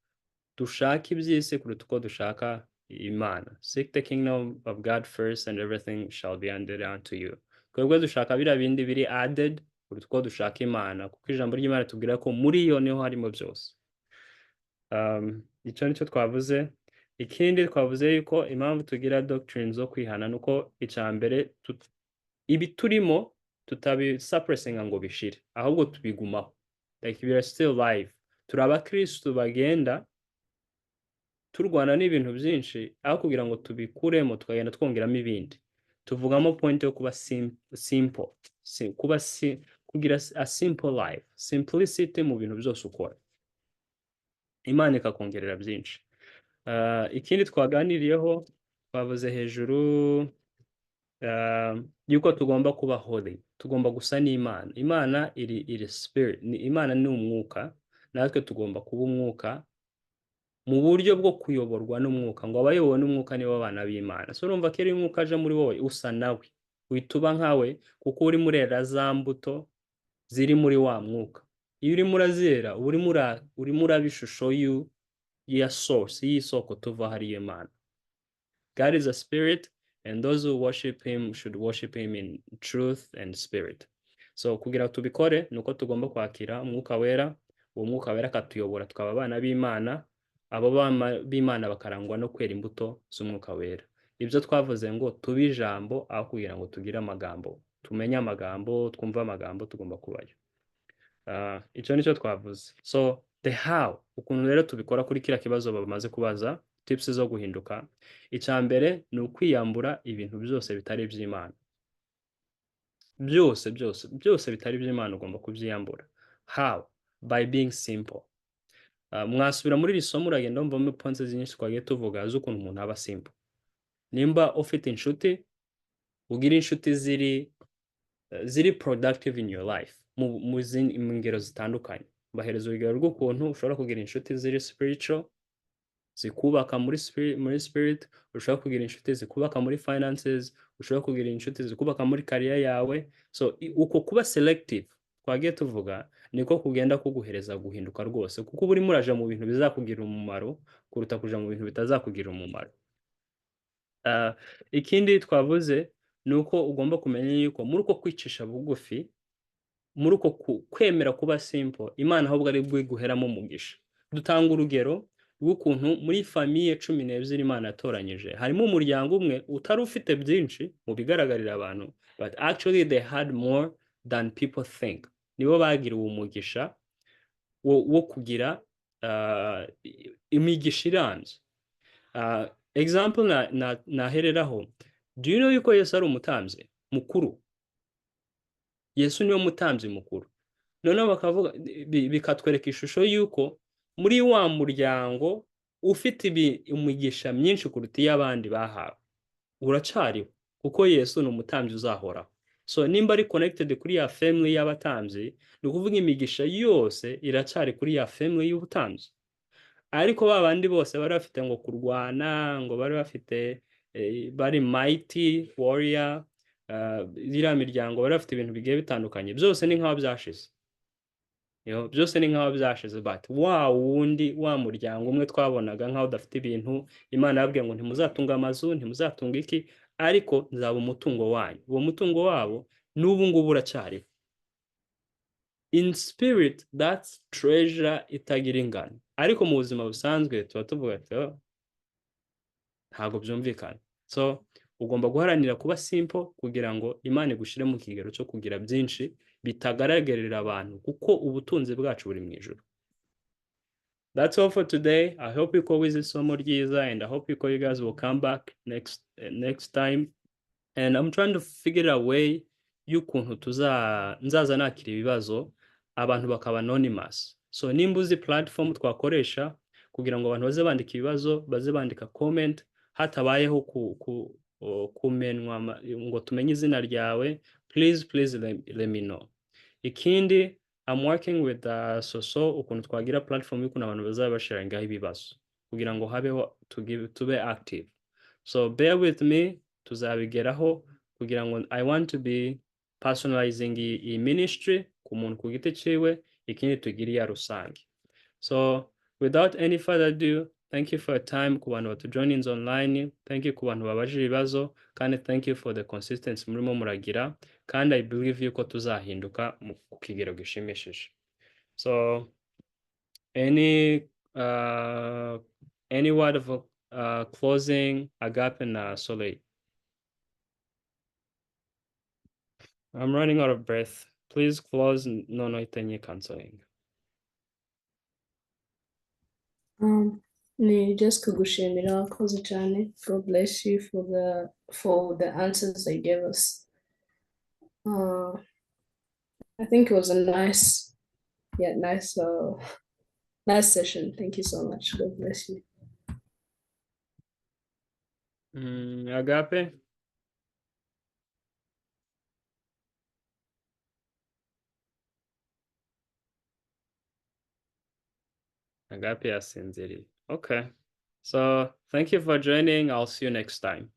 dushaka iby'isi kuruta uko dushaka Imana. Seek the kingdom of God first and everything shall be added unto you. Twebwe dushaka biriya bindi biri added kuruta uko dushaka Imana, kuko ijambo ry'Imana tubwira ko muri yo niho harimo byose. Icyo nicyo twavuze. Ikindi twavuze yuko impamvu tugira doctrines zo kwihana nuko icambere ibi turimo tutabisuppressinga ngo bishire, ahubwo tubigumaho. Like we are still live. Turi abakristo bagenda turwana n'ibintu byinshi, aho kugira ngo tubikuremo tukagenda twongeramo ibindi. Tuvugamo point yo kuba simple, kugira a simple life, simplicity mu bintu byose ukora. Imana ikakongerera byinshi. Ikindi twaganiriyeho twavuze hejuru yuko tugomba kuba holy, tugomba gusa n'Imana. Imana iri spirit, Imana ni umwuka, natwe tugomba kuba umwuka mu buryo bwo kuyoborwa n'umwuka, ngo abayobowe n'umwuka nibo bana b'Imana. So urumva ko iyo umwuka aje muri wowe usa nawe, wituba nkawe, kuko uri murera za mbuto ziri muri wa mwuka. Iyo urimo urazera urimo uraba ishusho ya source, y'isoko tuva hariyo Imana. God is a spirit, and those who worship him should worship him in truth and spirit. So kugira tubikore nuko tugomba kwakira umwuka wera, uwo mwuka wera akatuyobora tukaba abana b'Imana, abo bana b'Imana bakarangwa no kwera imbuto z'umwuka wera. Ibyo twavuze ngo tubi ijambo aho kugira ngo tugire amagambo, tumenye amagambo, twumva amagambo, tugomba kubayo. Icyo nicyo twavuze. So the how, ukuntu rero tubikora kuri kila kibazo bamaze kubaza, tips zo guhinduka. Icambere ni ukwiyambura ibintu byose bitari iby'Imana. Byose bitari iby'Imana ugomba kubyiyambura. How? By being simple. Mwasubira muri iri somo uragenda mvamo points nyinshi twagiye tuvuga z'ukuntu umuntu aba simple. Nimba ufite inshuti, ugira inshuti ziri productive in your life mu ngero zitandukanye. Bahereza urugero rw'ukuntu ushobora kugira inshuti ziri spiritual, zikubaka muri spirit, ushobora kugira inshuti zikubaka muri finances, ushobora kugira inshuti zikubaka muri career yawe. So uko kuba selective twagiye tuvuga niko kugenda kuguhereza guhinduka rwose, kuko buri muraje mu bintu bizakugira umumaro kuruta kuja mu bintu bitazakugira umumaro. Ikindi twavuze nuko ugomba kumenya yuko muri uko kwicisha bugufi, muri uko kwemera kuba simple, Imana ahubwo ari bwo iguheramo umugisha. Dutanga urugero rw'ukuntu muri famille 12 Imana yatoranyije harimo umuryango umwe utari ufite byinshi mu bigaragarira abantu, but actually they had more than people think. Nibo bagira umugisha wo kugira imigisha irambye. Example nahereraho, do you know yuko Yesu ari umutambyi mukuru? Yesu niwe mutambyi mukuru. Noneho bakavuga bikatwereka ishusho yuko muri wa muryango ufite imigisha myinshi kuruta iy'abandi bahawe, uracariho kuko Yesu ni umutambyi uzahoraho. So nimba ari connected kuri ya family y'abatambyi, ni ukuvuga imigisha yose iracari kuri ya family y'ubutambyi. Ariko babandi bose bari bafite ngo kurwana, ngo bari bafite bari mighty warrior, iriya miryango bari bafite ibintu bigiye bitandukanye, byose ni nk'aho byashize. Byose ni nk'aho byashize, but wa wundi wa muryango umwe twabonaga nk'aho udafite ibintu, Imana yabwiye ngo ntimuzatunga amazu, ntimuzatunga iki, ariko nzaba umutungo wanyu. Uwo mutungo wabo n'ubu ngubu uracyariho. In spirit, that's treasure itagira ingano. Ariko mu buzima busanzwe tuba tuvuga ati ntabwo byumvikana. So ugomba guharanira kuba simple kugira ngo Imana igushyire mu kigero cyo kugira byinshi bitagaragarira abantu, kuko ubutunzi bwacu buri mu ijuru. That's all for today. I hope you wize isomo ryiza, and I hope you guys will come back next time. And I'm trying to figure a way y'ukuntu nzaza nakira ibibazo abantu bakaba anonymous. So nimba uzi platform twakoresha kugira ngo abantu baze bandika ibibazo, baze bandika comment, hatabayeho kumenwa ngo tumenye izina ryawe, please let me know. Ikindi, I'm working with Soso ukuntu twagira platform y'ukuntu abantu bazaba basharingaho ibibazo kugira ngo habeho tube active. So bear with me, tuzabigeraho kugira ngo I want to be personalizing iyi ministry ku muntu ku giti ciwe, ikindi tugire iya rusange. So without any further ado, thank you for your time ku bantu batujoininze online, thank you ku bantu babajije ibibazo, kandi thank you for the consistency murimo muragira, kandi I believe yuko tuzahinduka ku kigero gishimishije. So any word of closing, Agape na Soleil? I'm running out of breath. Please close. No itenye canceling. Ni just kugushimira wakoze cyane. God bless you for the answers they gave us. I think it was a nice session. Thank you so much. God bless you. Agape? Agape yasinziriye. Okay. So thank you for joining. I'll see you next time.